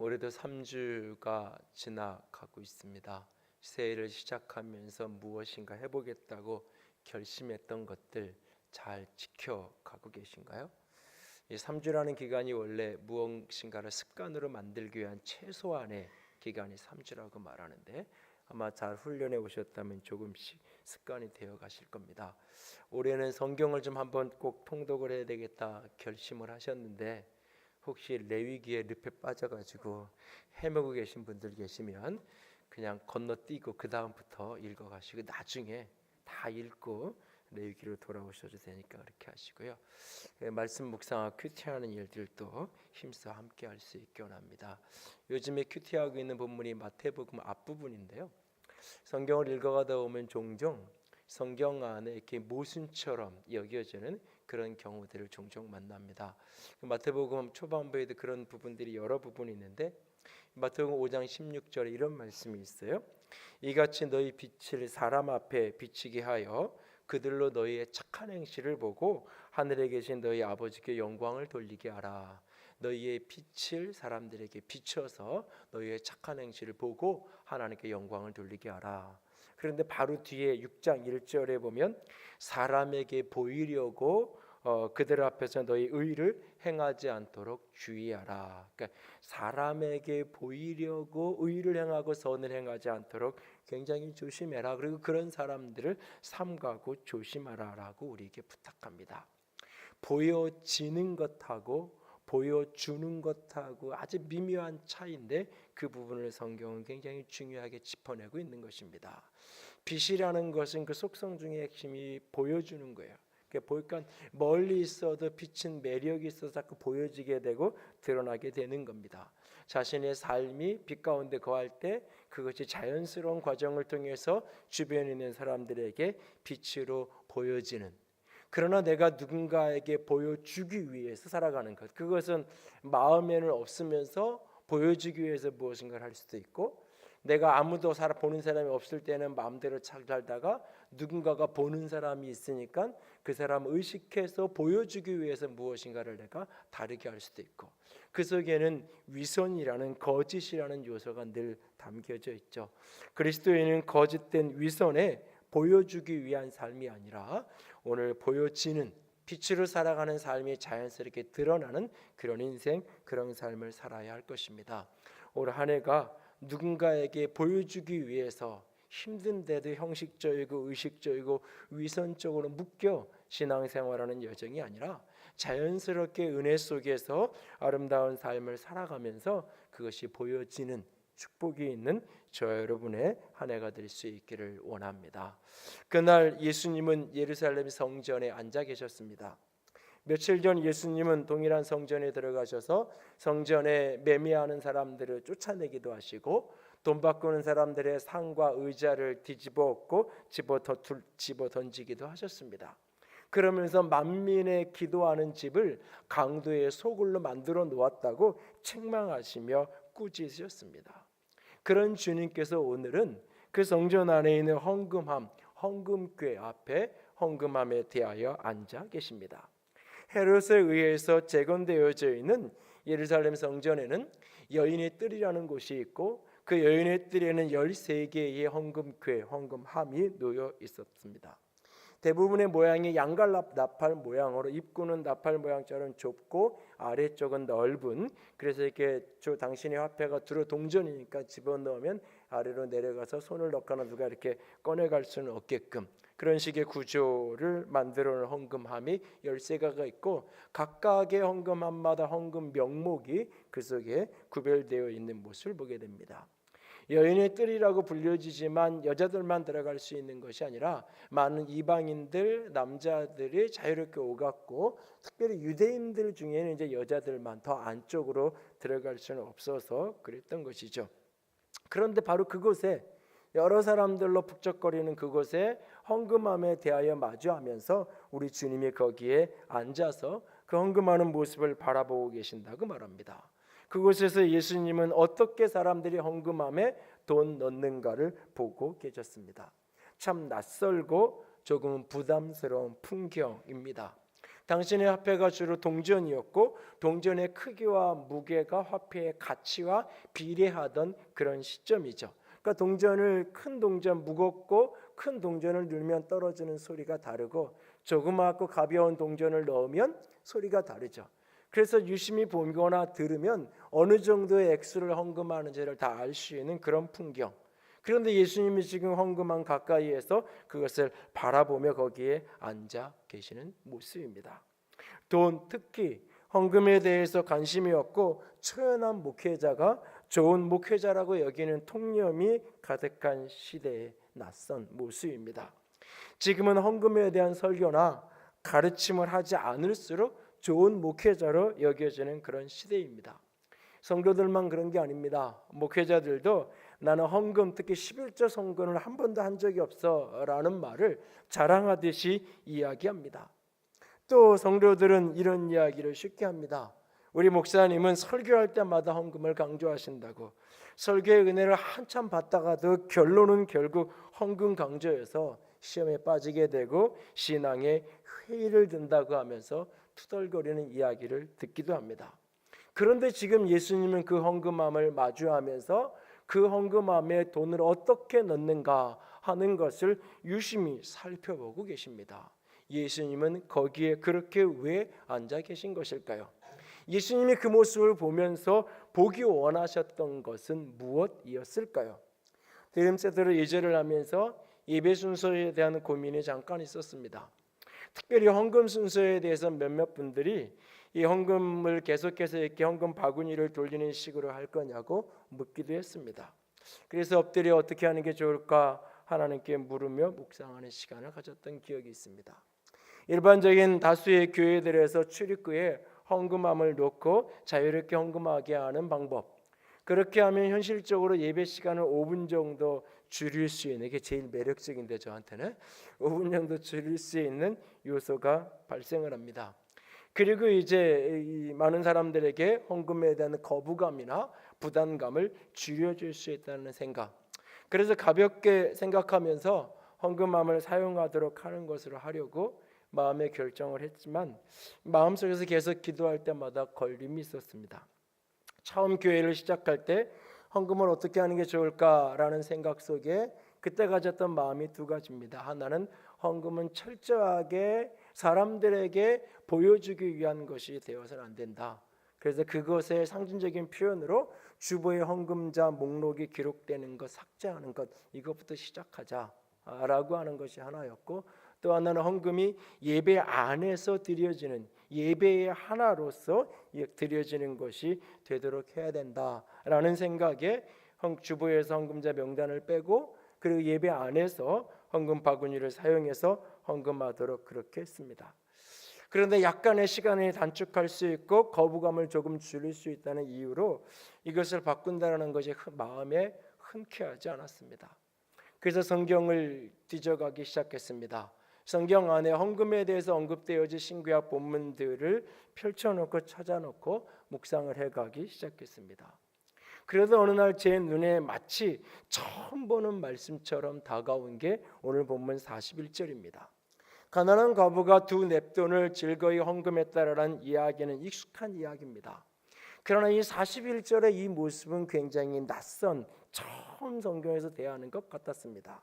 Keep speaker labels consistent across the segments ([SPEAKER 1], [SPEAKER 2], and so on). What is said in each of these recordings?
[SPEAKER 1] 올해도 3주가 지나가고 있습니다. 새해를 시작하면서 무엇인가 해보겠다고 결심했던 것들 잘 지켜가고 계신가요? 이 3주라는 기간이 원래 무엇인가를 습관으로 만들기 위한 최소한의 기간이 3주라고 말하는데, 아마 잘 훈련해 오셨다면 조금씩 습관이 되어 가실 겁니다. 올해는 성경을 좀 한번 꼭 통독을 해야 되겠다 결심을 하셨는데, 혹시 레위기에 늪에 빠져가지고 헤매고 계신 분들 계시면 그냥 건너뛰고 그 다음부터 읽어가시고 나중에 다 읽고 레위기로 돌아오셔도 되니까 그렇게 하시고요. 말씀 묵상하고 큐티하는 일들도 힘써 함께 할 수 있기 원합니다. 요즘에 큐티하고 있는 본문이 마태복음 앞부분인데요. 성경을 읽어가다 보면 종종 성경 안에 이렇게 모순처럼 여겨지는 그런 경우들을 종종 만납니다. 마태복음 초반부에도 그런 부분들이 여러 부분이 있는데, 마태복음 5장 16절에 이런 말씀이 있어요. 이같이 너희 빛을 사람 앞에 비치게 하여 그들로 너희의 착한 행실을 보고 하늘에 계신 너희 아버지께 영광을 돌리게 하라. 너희의 빛을 사람들에게 비춰서 너희의 착한 행실을 보고 하나님께 영광을 돌리게 하라. 그런데 바로 뒤에 6장 1절에 보면 사람에게 보이려고 그들 앞에서 너희 의를 행하지 않도록 주의하라. 그러니까 사람에게 보이려고 의를 행하고 선을 행하지 않도록 굉장히 조심해라. 그리고 그런 사람들을 삼가고 조심하라라고 우리에게 부탁합니다. 보여지는 것하고 보여주는 것하고 아주 미묘한 차이인데, 그 부분을 성경은 굉장히 중요하게 짚어내고 있는 것입니다. 빛이라는 것은 그 속성 중에 핵심이 보여주는 거예요. 보니까 멀리 있어도 빛은 매력이 있어서 자꾸 보여지게 되고 드러나게 되는 겁니다. 자신의 삶이 빛 가운데 거할 때 그것이 자연스러운 과정을 통해서 주변에 있는 사람들에게 빛으로 보여지는, 그러나 내가 누군가에게 보여주기 위해서 살아가는 것, 그것은 마음에는 없으면서 보여주기 위해서 무엇인가를 할 수도 있고, 내가 아무도 보는 사람이 없을 때는 마음대로 잘 살다가 누군가가 보는 사람이 있으니까 그 사람을 의식해서 보여주기 위해서 무엇인가를 내가 다르게 할 수도 있고, 그 속에는 위선이라는 거짓이라는 요소가 늘 담겨져 있죠. 그리스도인은 거짓된 위선에 보여주기 위한 삶이 아니라 오늘 보여지는 빛으로 살아가는 삶이 자연스럽게 드러나는 그런 인생, 그런 삶을 살아야 할 것입니다. 올 한 해가 누군가에게 보여주기 위해서 힘든데도 형식적이고 의식적이고 위선적으로 묶여 신앙생활하는 여정이 아니라 자연스럽게 은혜 속에서 아름다운 삶을 살아가면서 그것이 보여지는 축복이 있는 저와 여러분의 한 해가 될 수 있기를 원합니다. 그날 예수님은 예루살렘 성전에 앉아 계셨습니다. 며칠 전 예수님은 동일한 성전에 들어가셔서 성전에 매매하는 사람들을 쫓아내기도 하시고, 돈 바꾸는 사람들의 상과 의자를 뒤집어 엎고 집어 던지기도 하셨습니다. 그러면서 만민의 기도하는 집을 강도의 소굴로 만들어 놓았다고 책망하시며 꾸짖으셨습니다. 그런 주님께서 오늘은 그 성전 안에 있는 헌금궤 앞에 헌금함에 대하여 앉아 계십니다. 헤롯에 의해서 재건되어져 있는 예루살렘 성전에는 여인의 뜰이라는 곳이 있고, 그 여인의 뜰에는 13개의 헌금함이 놓여 있었습니다. 대부분의 모양이 양갈랍 나팔 모양으로, 입구는 나팔 모양처럼 좁고 아래쪽은 넓은, 그래서 이렇게 당신의 화폐가 두루 동전이니까 집어넣으면 아래로 내려가서 손을 넣거나 누가 이렇게 꺼내갈 수는 없게끔 그런 식의 구조를 만들어 놓은 헌금함이 13개가 있고, 각각의 헌금함마다 헌금 명목이 그 속에 구별되어 있는 모습을 보게 됩니다. 여인의 뜰이라고 불려지지만 여자들만 들어갈 수 있는 것이 아니라 많은 이방인들, 남자들이 자유롭게 오갔고, 특별히 유대인들 중에는 이제 여자들만 더 안쪽으로 들어갈 수는 없어서 그랬던 것이죠. 그런데 바로 그곳에, 여러 사람들로 북적거리는 그곳에 헌금함에 대하여 마주하면서 우리 주님이 거기에 앉아서 그 헌금하는 모습을 바라보고 계신다고 말합니다. 그곳에서 예수님은 어떻게 사람들이 헌금함에 돈 넣는가를 보고 계셨습니다. 참 낯설고 조금 부담스러운 풍경입니다. 당신의 화폐가 주로 동전이었고 동전의 크기와 무게가 화폐의 가치와 비례하던 그런 시점이죠. 그러니까 동전을 큰 동전 무겁고 큰 동전을 넣으면 떨어지는 소리가 다르고 조그맣고 가벼운 동전을 넣으면 소리가 다르죠. 그래서 유심히 보거나 들으면 어느 정도의 액수를 헌금하는지를 다 알 수 있는 그런 풍경. 그런데 예수님이 지금 헌금함 가까이에서 그것을 바라보며 거기에 앉아 계시는 모습입니다. 돈, 특히 헌금에 대해서 관심이 없고 초연한 목회자가 좋은 목회자라고 여기는 통념이 가득한 시대의 낯선 모습입니다. 지금은 헌금에 대한 설교나 가르침을 하지 않을수록 좋은 목회자로 여겨지는 그런 시대입니다. 성도들만 그런 게 아닙니다. 목회자들도 나는 헌금, 특히 11조 헌금을 한 번도 한 적이 없어 라는 말을 자랑하듯이 이야기합니다. 또 성도들은 이런 이야기를 쉽게 합니다. 우리 목사님은 설교할 때마다 헌금을 강조하신다고. 설교의 은혜를 한참 받다가도 결론은 결국 헌금 강조여서 시험에 빠지게 되고 신앙에 회의를 든다고 하면서 투덜거리는 이야기를 듣기도 합니다. 그런데 지금 예수님은 그 헌금함을 마주하면서 그 헌금함에 돈을 어떻게 넣는가 하는 것을 유심히 살펴보고 계십니다. 예수님은 거기에 그렇게 왜 앉아 계신 것일까요? 예수님이 그 모습을 보면서 보기 원하셨던 것은 무엇이었을까요? 드림세트를 예절을 하면서 예배 순서에 대한 고민이 잠깐 있었습니다. 특별히 헌금 순서에 대해서 몇몇 분들이 이 헌금을 계속해서 이렇게 헌금 바구니를 돌리는 식으로 할 거냐고 묻기도 했습니다. 그래서 엎드려 어떻게 하는 게 좋을까 하나님께 물으며 묵상하는 시간을 가졌던 기억이 있습니다. 일반적인 다수의 교회들에서 출입구에 헌금함을 놓고 자유롭게 헌금하게 하는 방법, 그렇게 하면 현실적으로 예배 시간을 5분 정도 줄일 수 있는, 게 제일 매력적인데 저한테는 5분 정도 줄일 수 있는 요소가 발생을 합니다. 그리고 이제 이 많은 사람들에게 헌금에 대한 거부감이나 부담감을 줄여줄 수 있다는 생각, 그래서 가볍게 생각하면서 헌금함을 사용하도록 하는 것으로 하려고 마음의 결정을 했지만 마음속에서 계속 기도할 때마다 걸림이 있었습니다. 처음 교회를 시작할 때 헌금을 어떻게 하는 게 좋을까라는 생각 속에 그때 가졌던 마음이 두 가지입니다. 하나는 헌금은 철저하게 사람들에게 보여주기 위한 것이 되어서는 안 된다. 그래서 그것의 상징적인 표현으로 주보의 헌금자 목록이 기록되는 것, 삭제하는 것, 이것부터 시작하자라고 하는 것이 하나였고, 또 하나는 헌금이 예배 안에서 드려지는, 예배의 하나로서 드려지는 것이 되도록 해야 된다라는 생각에 주보에서 헌금자 명단을 빼고 그리고 예배 안에서 헌금 바구니를 사용해서 헌금하도록 그렇게 했습니다. 그런데 약간의 시간을 단축할 수 있고 거부감을 조금 줄일 수 있다는 이유로 이것을 바꾼다는 것이 마음에 흔쾌하지 않았습니다. 그래서 성경을 뒤져가기 시작했습니다. 성경 안에 헌금에 대해서 언급되어진 신구약 본문들을 펼쳐놓고 찾아놓고 묵상을 해가기 시작했습니다. 그래도 어느 날 제 눈에 마치 처음 보는 말씀처럼 다가온 게 오늘 본문 41절입니다. 가난한 과부가 두 냅돈을 즐거이 헌금했다라는 이야기는 익숙한 이야기입니다. 그러나 이 41절의 이 모습은 굉장히 낯선, 처음 성경에서 대하는 것 같았습니다.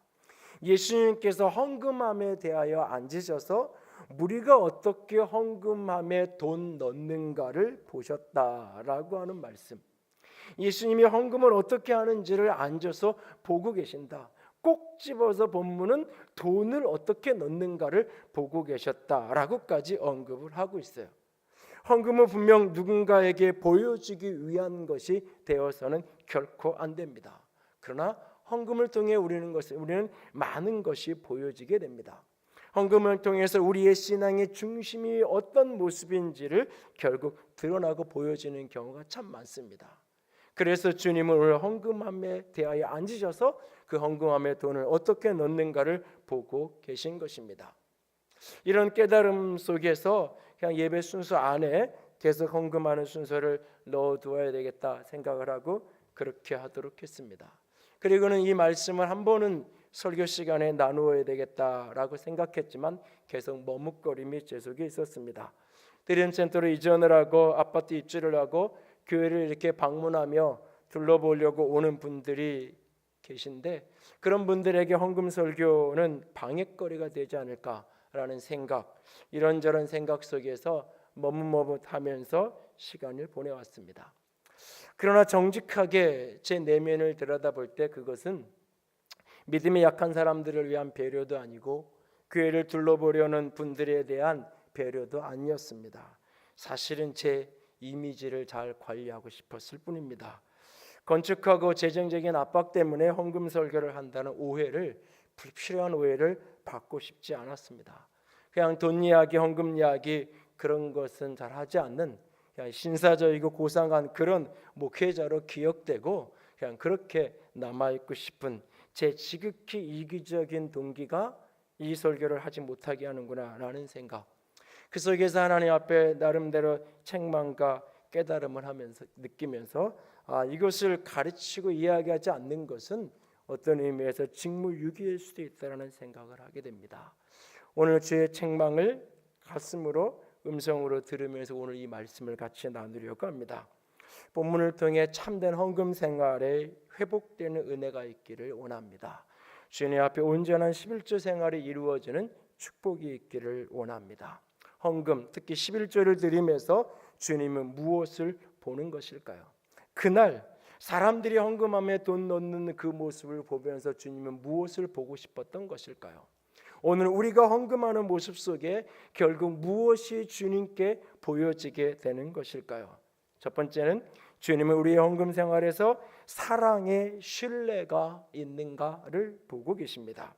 [SPEAKER 1] 예수님께서 헌금함에 대하여 앉으셔서 무리가 어떻게 헌금함에 돈 넣는가를 보셨다라고 하는 말씀. 예수님이 헌금을 어떻게 하는지를 앉아서 보고 계신다. 꼭 집어서 본문은 돈을 어떻게 넣는가를 보고 계셨다라고까지 언급을 하고 있어요. 헌금은 분명 누군가에게 보여주기 위한 것이 되어서는 결코 안 됩니다. 그러나 헌금을 통해 우리는 많은 것이 보여지게 됩니다. 헌금을 통해서 우리의 신앙의 중심이 어떤 모습인지를 결국 드러나고 보여지는 경우가 참 많습니다. 그래서 주님은 오늘 헌금함에 대하여 앉으셔서 그 헌금함의 돈을 어떻게 넣는가를 보고 계신 것입니다. 이런 깨달음 속에서 그냥 예배 순서 안에 계속 헌금하는 순서를 넣어두어야 되겠다 생각을 하고 그렇게 하도록 했습니다. 그리고는 이 말씀을 한 번은
[SPEAKER 2] 설교 시간에 나누어야 되겠다라고 생각했지만 계속 머뭇거림이 제 속에 있었습니다. 드림센터로 이전을 하고 아파트 입주를 하고 교회를 이렇게 방문하며 둘러보려고 오는 분들이 계신데 그런 분들에게 헌금 설교는 방해거리가 되지 않을까라는 생각, 이런저런 생각 속에서 머뭇머뭇하면서 시간을 보내왔습니다. 그러나 정직하게 제 내면을 들여다볼 때 그것은 믿음이 약한 사람들을 위한 배려도 아니고 교회를 둘러보려는 분들에 대한 배려도 아니었습니다. 사실은 제 이미지를 잘 관리하고 싶었을 뿐입니다. 건축하고 재정적인 압박 때문에 헌금 설교를 한다는 오해를, 불필요한 오해를 받고 싶지 않았습니다. 그냥 돈 이야기, 헌금 이야기 그런 것은 잘 하지 않는 그냥 신사적이고 고상한 그런 목회자로 기억되고 그냥 그렇게 남아있고 싶은 제 지극히 이기적인 동기가 이 설교를 하지 못하게 하는구나라는 생각, 그 속에서 하나님 앞에 나름대로 책망과 깨달음을 하면서 느끼면서 이것을 가르치고 이야기하지 않는 것은 어떤 의미에서 직무유기일 수도 있다는 생각을 하게 됩니다. 오늘 주의 책망을 가슴으로 음성으로 들으면서 오늘 이 말씀을 같이 나누려고 합니다. 본문을 통해 참된 헌금 생활에 회복되는 은혜가 있기를 원합니다. 주님 앞에 온전한 11조 생활이 이루어지는 축복이 있기를 원합니다. 헌금, 특히 11조를 드리면서 주님은 무엇을 보는 것일까요? 그날 사람들이 헌금함에 돈 넣는 그 모습을 보면서 주님은 무엇을 보고 싶었던 것일까요? 오늘 우리가 헌금하는 모습 속에 결국 무엇이 주님께 보여지게 되는 것일까요? 첫 번째는 주님은 우리의 헌금 생활에서 사랑의 신뢰가 있는가를 보고 계십니다.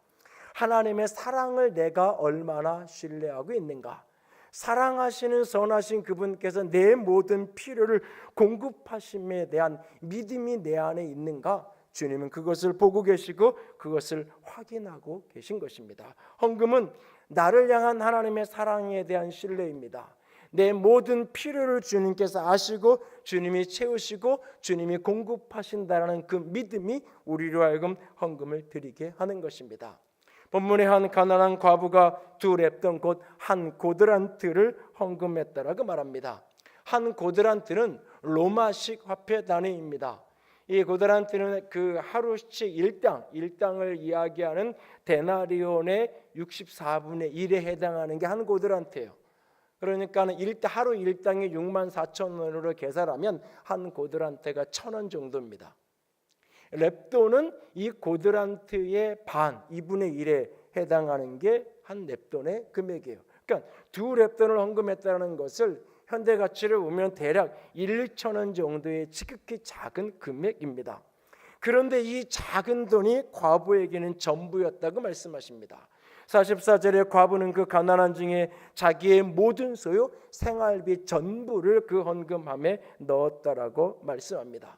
[SPEAKER 2] 하나님의 사랑을 내가 얼마나 신뢰하고 있는가? 사랑하시는 선하신 그분께서 내 모든 필요를 공급하심에 대한 믿음이 내 안에 있는가? 주님은 그것을 보고 계시고 그것을 확인하고 계신 것입니다. 헌금은 나를 향한 하나님의 사랑에 대한 신뢰입니다. 내 모든 필요를 주님께서 아시고 주님이 채우시고 주님이 공급하신다는 그 믿음이 우리로 하여금 헌금을 드리게 하는 것입니다. 본문의 한 가난한 과부가 두 렙돈 곧 한 고드란트를 헌금했다라고 말합니다. 한 고드란트는 로마식 화폐 단위입니다. 이 고드란트는 그 하루씩 일당을 이야기하는 데나리온의 64분의 1에 해당하는 게 한 고드란트예요. 그러니까 하루 일당이 64,000원으로 계산하면 한 고드란트가 1,000원 정도입니다. 렙돈은 이 고드란트의 반, 2분의 1에 해당하는 게 한 렙돈의 금액이에요. 그러니까 두 렙돈을 헌금했다는 것을 현대 가치를 보면 대략 1,2천원 정도의 지극히 작은 금액입니다. 그런데 이 작은 돈이 과부에게는 전부였다고 말씀하십니다. 44절에 과부는 그 가난한 중에 자기의 모든 소유 생활비 전부를 그 헌금함에 넣었다라고 말씀합니다.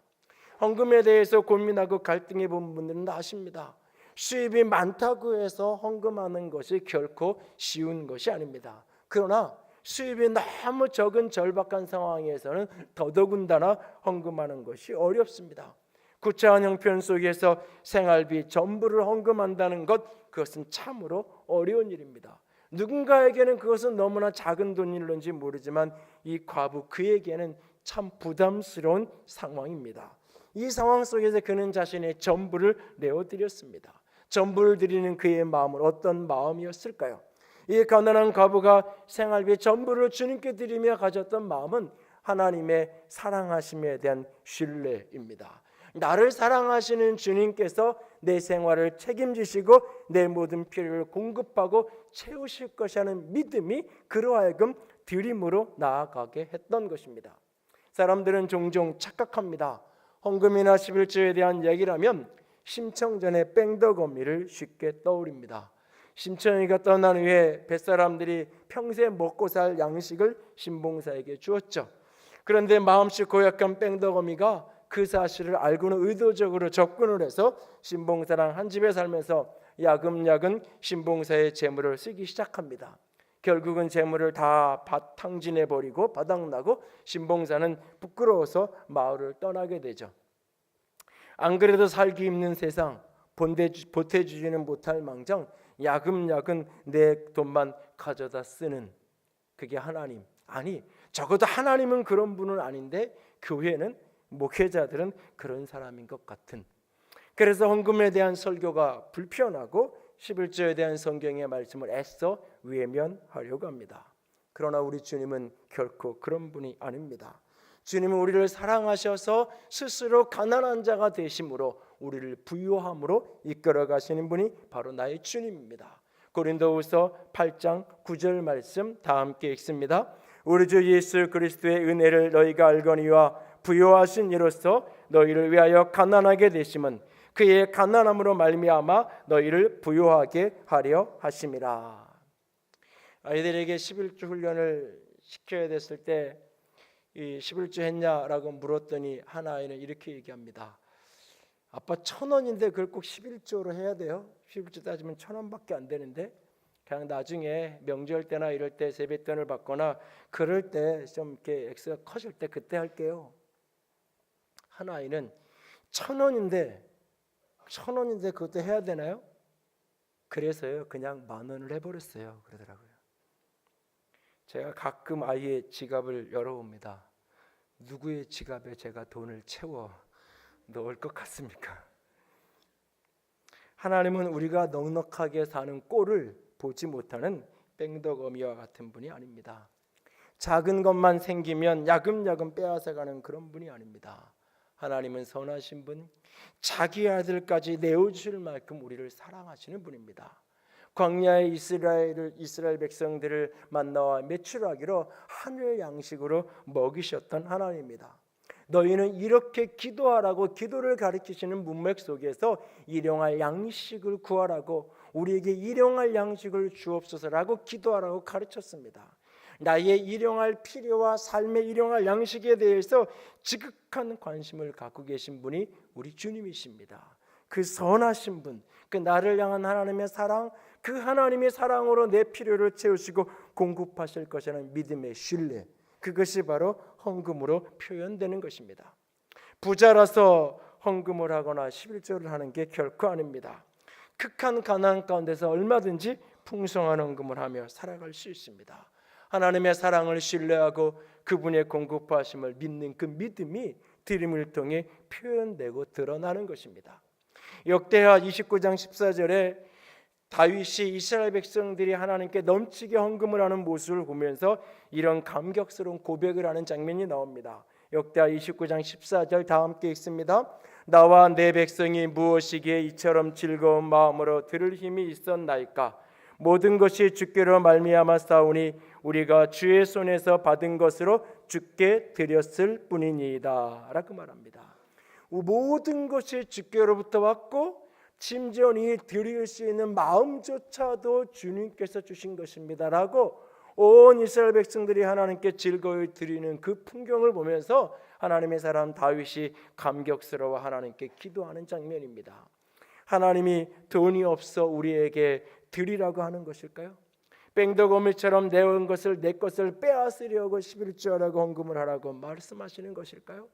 [SPEAKER 2] 헌금에 대해서 고민하고 갈등해 본 분들은 다 아십니다. 수입이 많다고 해서 헌금하는 것이 결코 쉬운 것이 아닙니다. 그러나 수입이 너무 적은 절박한 상황에서는 더더군다나 헌금하는 것이 어렵습니다. 구차한 형편 속에서 생활비 전부를 헌금한다는 것, 그것은 참으로 어려운 일입니다. 누군가에게는 그것은 너무나 작은 돈일런지 모르지만 이 과부 그에게는 참 부담스러운 상황입니다. 이 상황 속에서 그는 자신의 전부를 내어드렸습니다. 전부를 드리는 그의 마음은 어떤 마음이었을까요? 이 가난한 과부가 생활비 전부를 주님께 드리며 가졌던 마음은 하나님의 사랑하심에 대한 신뢰입니다. 나를 사랑하시는 주님께서 내 생활을 책임지시고 내 모든 필요를 공급하고 채우실 것이라는 믿음이 그로 하여금 드림으로 나아가게 했던 것입니다. 사람들은 종종 착각합니다. 헌금이나 11조에 대한 얘기를 하면 심청전의 뺑덕어미를 쉽게 떠올립니다. 심청이가 떠난 후에 뱃사람들이 평생 먹고 살 양식을 신봉사에게 주었죠. 그런데 마음씨 고약한 뺑덕어미가 그 사실을 알고는 의도적으로 접근을 해서 신봉사랑 한 집에 살면서 야금야금 신봉사의 재물을 쓰기 시작합니다. 결국은 재물을 다 탕진해버리고 바닥나고 신봉사는 부끄러워서 마을을 떠나게 되죠. 안 그래도 살기 힘든 세상, 보태주지는 못할 망정 야금야금 내 돈만 가져다 쓰는 그게 하나님. 아니, 적어도 하나님은 그런 분은 아닌데 교회는 목회자들은 그런 사람인 것 같은. 그래서 헌금에 대한 설교가 불편하고 11조에 대한 성경의 말씀을 애써 외면하려고 합니다. 그러나 우리 주님은 결코 그런 분이 아닙니다. 주님은 우리를 사랑하셔서 스스로 가난한 자가 되심으로 우리를 부유함으로 이끌어 가시는 분이 바로 나의 주님입니다. 고린도후서 8장 9절 말씀 다 함께 읽습니다. 우리 주 예수 그리스도의 은혜를 너희가 알거니와 부요하신 이로써 너희를 위하여 가난하게 되심은 그의 가난함으로 말미암아 너희를 부요하게 하려 하심이라. 아이들에게 11주 훈련을 시켜야 됐을 때 이 11주 했냐라고 물었더니 한 아이는 이렇게 얘기합니다. 아빠 1,000원인데 그걸 꼭 11조로 해야 돼요? 11조 따지면 1,000원밖에 안 되는데 그냥 나중에 명절 때나 이럴 때 세뱃돈을 받거나 그럴 때 좀 이렇게 액수가 커질 때 그때 할게요. 한 아이는 1,000원인데 그것도 해야 되나요? 그래서요 그냥 10,000원을 해버렸어요. 그러더라고요. 제가 가끔 아이의 지갑을 열어봅니다. 누구의 지갑에 제가 돈을 채워 넣을 것 같습니까? 하나님은 우리가 넉넉하게 사는 꼴을 보지 못하는 뺑덕어미와 같은 분이 아닙니다. 작은 것만 생기면 야금야금 빼앗아가는 그런 분이 아닙니다. 하나님은 선하신 분, 자기 아들까지 내어주실 만큼 우리를 사랑하시는 분입니다. 광야의 이스라엘 백성들을 만나와 매출하기로 하늘 양식으로 먹이셨던 하나님입니다. 너희는 이렇게 기도하라고 기도를 가르치시는 문맥 속에서 일용할 양식을 구하라고 우리에게 일용할 양식을 주옵소서라고 기도하라고 가르쳤습니다. 나의 일용할 필요와 삶의 일용할 양식에 대해서 지극한 관심을 갖고 계신 분이 우리 주님이십니다. 그 선하신 분, 그 나를 향한 하나님의 사랑, 그 하나님의 사랑으로 내 필요를 채우시고 공급하실 것이라는 믿음의 신뢰, 그것이 바로 헌금으로 표현되는 것입니다. 부자라서 헌금을 하거나 11조를 하는 게 결코 아닙니다. 극한 가난 가운데서 얼마든지 풍성한 헌금을 하며 살아갈 수 있습니다. 하나님의 사랑을 신뢰하고 그분의 공급하심을 믿는 그 믿음이 드림을 통해 표현되고 드러나는 것입니다. 역대하 29장 14절에 다윗이 이스라엘 백성들이 하나님께 넘치게 헌금을 하는 모습을 보면서 이런 감격스러운 고백을 하는 장면이 나옵니다. 역대하 29장 14절 다 함께 읽습니다. 나와 내 백성이 무엇이기에 이처럼 즐거운 마음으로 들을 힘이 있었나이까. 모든 것이 주께로 말미암아 싸우니 우리가 주의 손에서 받은 것으로 주께 드렸을 뿐이니이다 라고 말합니다. 모든 것이 주께로부터 왔고 심지어 이 드릴 수 있는 마음조차도 주님께서 주신 것입니다 라고 온 이스라엘 백성들이 하나님께 즐거이 드리는 그 풍경을 보면서 하나님의 사람 다윗이 감격스러워 하나님께 기도하는 장면입니다. 하나님이 돈이 없어 우리에게 드리라고 하는 것일까요? 뺑덕어미처럼 내온 것을 내 것을 빼앗으려고 11조하라고 헌금을 하라고 말씀하시는 것일까요?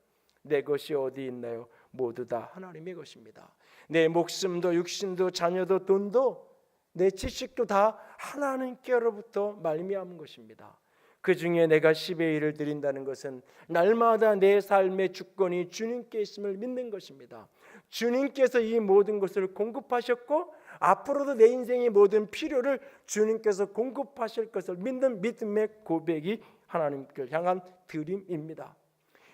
[SPEAKER 2] 내 것이 어디 있나요? 모두 다 하나님의 것입니다. 내 목숨도 육신도 자녀도 돈도 내 지식도 다 하나님께로부터 말미암은 것입니다. 그 중에 내가 10의 1을 드린다는 것은 날마다 내 삶의 주권이 주님께 있음을 믿는 것입니다. 주님께서 이 모든 것을 공급하셨고 앞으로도 내 인생의 모든 필요를 주님께서 공급하실 것을 믿는 믿음의 고백이 하나님께 향한 드림입니다.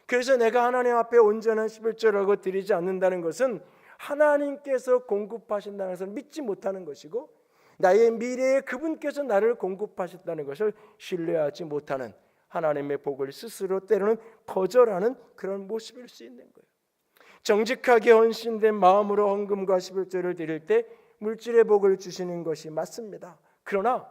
[SPEAKER 2] 그래서 내가 하나님 앞에 온전한 11조라고 드리지 않는다는 것은 하나님께서 공급하신다는 것을 믿지 못하는 것이고 나의 미래에 그분께서 나를 공급하셨다는 것을 신뢰하지 못하는 하나님의 복을 스스로 때로는 거절하는 그런 모습일 수 있는 거예요. 정직하게 헌신된 마음으로 헌금과 11조를 드릴 때 물질의 복을 주시는 것이 맞습니다. 그러나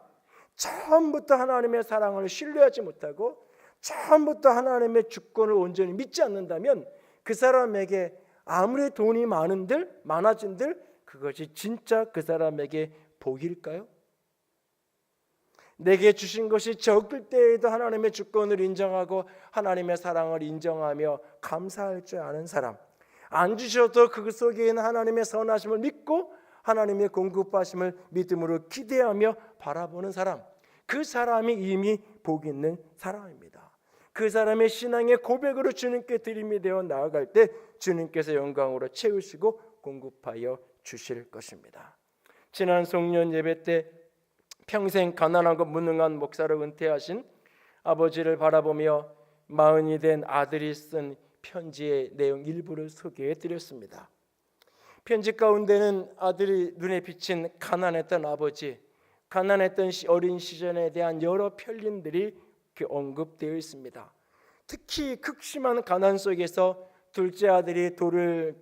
[SPEAKER 2] 처음부터 하나님의 사랑을 신뢰하지 못하고 처음부터 하나님의 주권을 온전히 믿지 않는다면 그 사람에게 아무리 돈이 많아진들 그것이 진짜 그 사람에게 복일까요? 내게 주신 것이 적을 때에도 하나님의 주권을 인정하고 하나님의 사랑을 인정하며 감사할 줄 아는 사람, 안 주셔도 그 속에 있는 하나님의 선하심을 믿고 하나님의 공급하심을 믿음으로 기대하며 바라보는 사람, 그 사람이 이미 복 있는 사람입니다. 그 사람의 신앙의 고백으로 주님께 드림이 되어 나아갈 때 주님께서 영광으로 채우시고 공급하여 주실 것입니다. 지난 송년 예배 때 평생 가난하고 무능한 목사로 은퇴하신 아버지를 바라보며 마흔이 된 아들이 쓴 편지의 내용 일부를 소개해 드렸습니다. 편지 가운데는 아들이 눈에 비친 가난했던 아버지, 가난했던 어린 시절에 대한 여러 편림들이 언급되어 있습니다. 특히 극심한 가난 속에서 둘째 아들이 돌이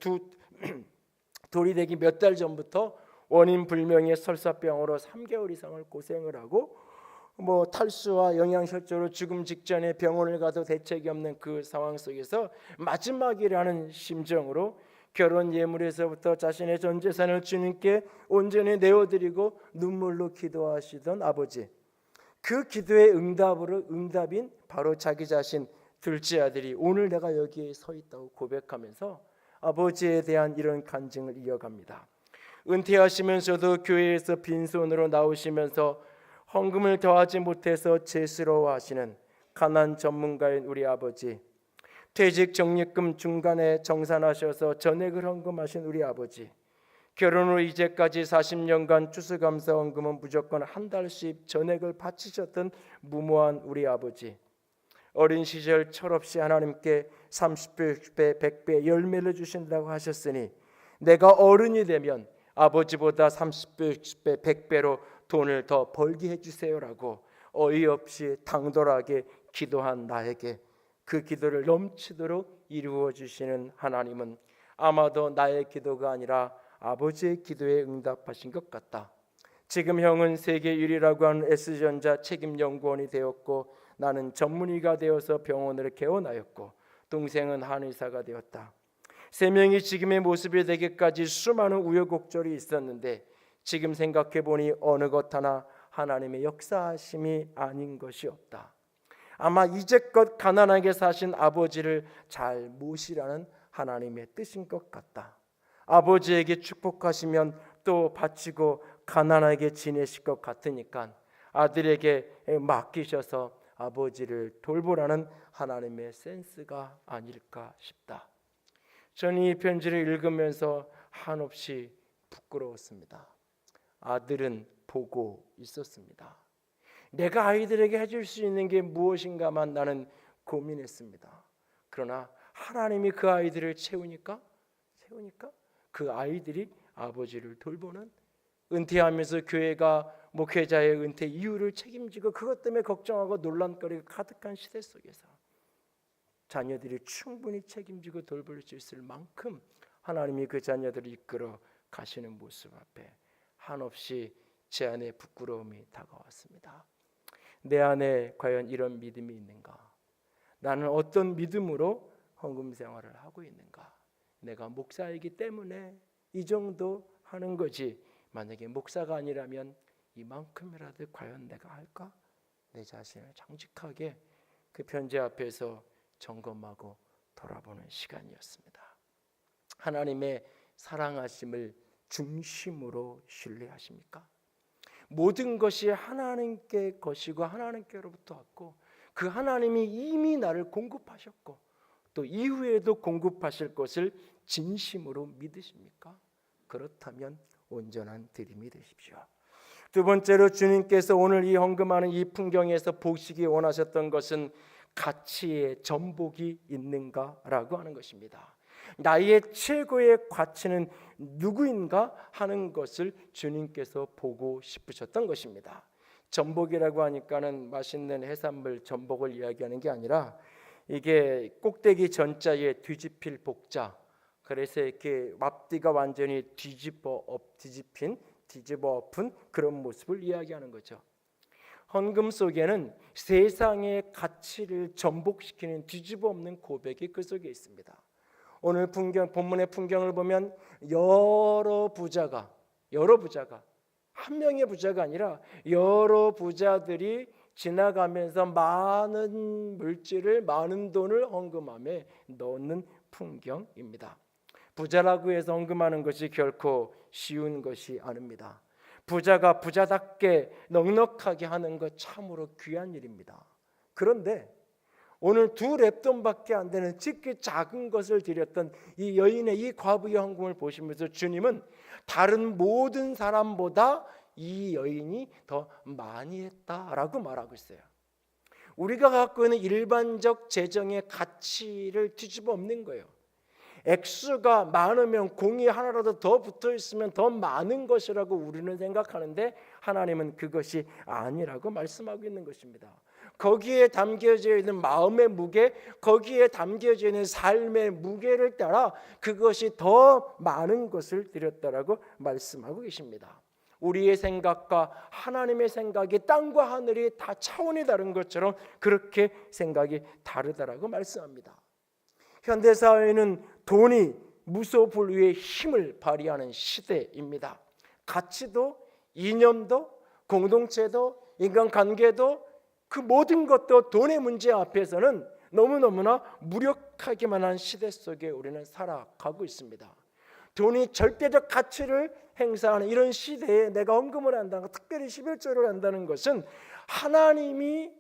[SPEAKER 2] 되기 몇 달 전부터 원인 불명의 설사병으로 3개월 이상을 고생을 하고 탈수와 영양실조로 죽음 직전에 병원을 가도 대책이 없는 그 상황 속에서 마지막이라는 심정으로 결혼 예물에서부터 자신의 전 재산을 주님께 온전히 내어드리고 눈물로 기도하시던 아버지, 그 기도의 응답인 바로 자기 자신 둘째 아들이 오늘 내가 여기에 서 있다고 고백하면서 아버지에 대한 이런 간증을 이어갑니다. 은퇴하시면서도 교회에서 빈손으로 나오시면서 헌금을 더하지 못해서 죄스러워하시는 가난 전문가인 우리 아버지, 퇴직 적립금 중간에 정산하셔서 전액을 헌금하신 우리 아버지, 결혼 후 이제까지 40년간 추수감사 헌금은 무조건 한 달씩 전액을 바치셨던 무모한 우리 아버지, 어린 시절 철없이 하나님께 30배, 60배, 100배 열매를 주신다고 하셨으니 내가 어른이 되면 아버지보다 30배, 60배, 100배로 돈을 더 벌게 해주세요라고 어이없이 당돌하게 기도한 나에게 그 기도를 넘치도록 이루어 주시는 하나님은 아마도 나의 기도가 아니라 아버지의 기도에 응답하신 것 같다. 지금 형은 세계 1위라고 하는 S전자 책임연구원이 되었고 나는 전문의가 되어서 병원을 개원하였고 동생은 한의사가 되었다. 세 명이 지금의 모습이 되기까지 수많은 우여곡절이 있었는데 지금 생각해 보니 어느 것 하나 하나님의 역사하심이 아닌 것이 없다. 아마 이제껏 가난하게 사신 아버지를 잘 모시라는 하나님의 뜻인 것 같다. 아버지에게 축복하시면 또 바치고 가난하게 지내실 것 같으니까 아들에게 맡기셔서 아버지를 돌보라는 하나님의 센스가 아닐까 싶다. 저는 이 편지를 읽으면서 한없이 부끄러웠습니다. 아들은 보고 있었습니다. 내가 아이들에게 해줄 수 있는 게 무엇인가만 나는 고민했습니다. 그러나 하나님이 그 아이들을 채우니까 그 아이들이 아버지를 돌보는, 은퇴하면서 교회가 목회자의 은퇴 이유를 책임지고 그것 때문에 걱정하고 논란거리가 가득한 시대 속에서 자녀들이 충분히 책임지고 돌볼 수 있을 만큼 하나님이 그 자녀들을 이끌어 가시는 모습 앞에 한없이 제 안에 부끄러움이 다가왔습니다. 내 안에 과연 이런 믿음이 있는가? 나는 어떤 믿음으로 헌금 생활을 하고 있는가? 내가 목사이기 때문에 이 정도 하는 거지, 만약에 목사가 아니라면 이만큼이라도 과연 내가 할까? 내 자신을 정직하게 그 편지 앞에서 점검하고 돌아보는 시간이었습니다. 하나님의 사랑하심을 중심으로 신뢰하십니까? 모든 것이 하나님께 것이고 하나님께로부터 왔고 그 하나님이 이미 나를 공급하셨고 또 이후에도 공급하실 것을 진심으로 믿으십니까? 그렇다면 온전한 드림이 되십시오. 두 번째로 주님께서 오늘 이 헌금하는 이 풍경에서 보시기 원하셨던 것은 가치의 전복이 있는가라고 하는 것입니다. 나의 최고의 가치는 누구인가 하는 것을 주님께서 보고 싶으셨던 것입니다. 전복이라고 하니까는 맛있는 해산물 전복을 이야기하는 게 아니라 이게 꼭대기 전자에 뒤집힐 복자, 그래서 이렇게 앞뒤가 완전히 뒤집어 엎은 그런 모습을 이야기하는 거죠. 헌금 속에는 세상의 가치를 전복시키는 뒤집어 엎는 고백이 그 속에 있습니다. 오늘 본문의 풍경을 보면 여러 부자가 한 명의 부자가 아니라 여러 부자들이 지나가면서 많은 물질을, 많은 돈을 헌금함에 넣는 풍경입니다. 부자라고 해서 헌금하는 것이 결코 쉬운 것이 아닙니다. 부자가 부자답게 넉넉하게 하는 것 참으로 귀한 일입니다. 그런데 오늘 2렙돈밖에 안 되는 지극히 작은 것을 드렸던 이 여인의 이 과부의 헌금을 보시면서 주님은 다른 모든 사람보다 이 여인이 더 많이 했다라고 말하고 있어요. 우리가 갖고 있는 일반적 재정의 가치를 뒤집어 엎는 거예요. 액수가 많으면 공이 하나라도 더 붙어 있으면 더 많은 것이라고 우리는 생각하는데 하나님은 그것이 아니라고 말씀하고 있는 것입니다. 거기에 담겨져 있는 마음의 무게, 거기에 담겨져 있는 삶의 무게를 따라 그것이 더 많은 것을 드렸다라고 말씀하고 계십니다. 우리의 생각과 하나님의 생각이 땅과 하늘이 다 차원이 다른 것처럼 그렇게 생각이 다르다라고 말씀합니다. 현대사회는 돈이 무소불위의 힘을 발휘하는 시대입니다. 가치도, 이념도, 공동체도, 인간관계도 그 모든 것도 돈의 문제 앞에서는 너무너무나 무력하기만 한 시대 속에 우리는 살아가고 있습니다. 돈이 절대적 가치를 행사하는 이런 시대에 내가 헌금을 한다는 것, 특별히 11조를 한다는 것은 하나님이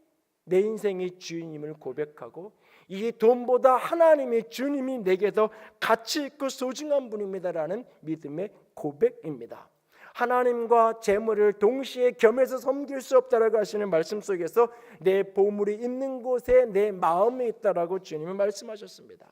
[SPEAKER 2] 내 인생의 주인임을 고백하고 이 돈보다 하나님의 주님이 내게 더 가치 있고 소중한 분입니다라는 믿음의 고백입니다. 하나님과 재물을 동시에 겸해서 섬길 수 없다라고 하시는 말씀 속에서 내 보물이 있는 곳에 내 마음이 있다라고 주님은 말씀하셨습니다.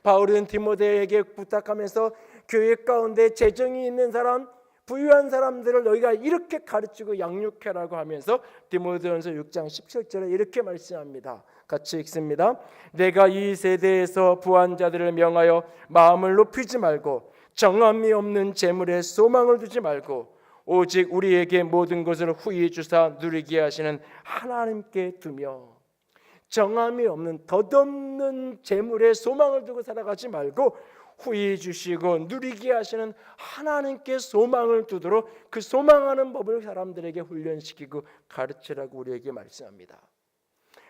[SPEAKER 2] 바울은 디모데에게 부탁하면서 교회 가운데 재정이 있는 사람, 부유한 사람들을 너희가 이렇게 가르치고 양육해라고 하면서 디모데전서 6장 17절에 이렇게 말씀합니다. 같이 읽습니다. 내가 이 세대에서 부한 자들을 명하여 마음을 높이지 말고 정함이 없는 재물에 소망을 두지 말고 오직 우리에게 모든 것을 후히 주사 누리게 하시는 하나님께 두며, 정함이 없는 덧없는 재물에 소망을 두고 살아가지 말고 후히 주시고 누리게 하시는 하나님께 소망을 두도록 그 소망하는 법을 사람들에게 훈련시키고 가르치라고 우리에게 말씀합니다.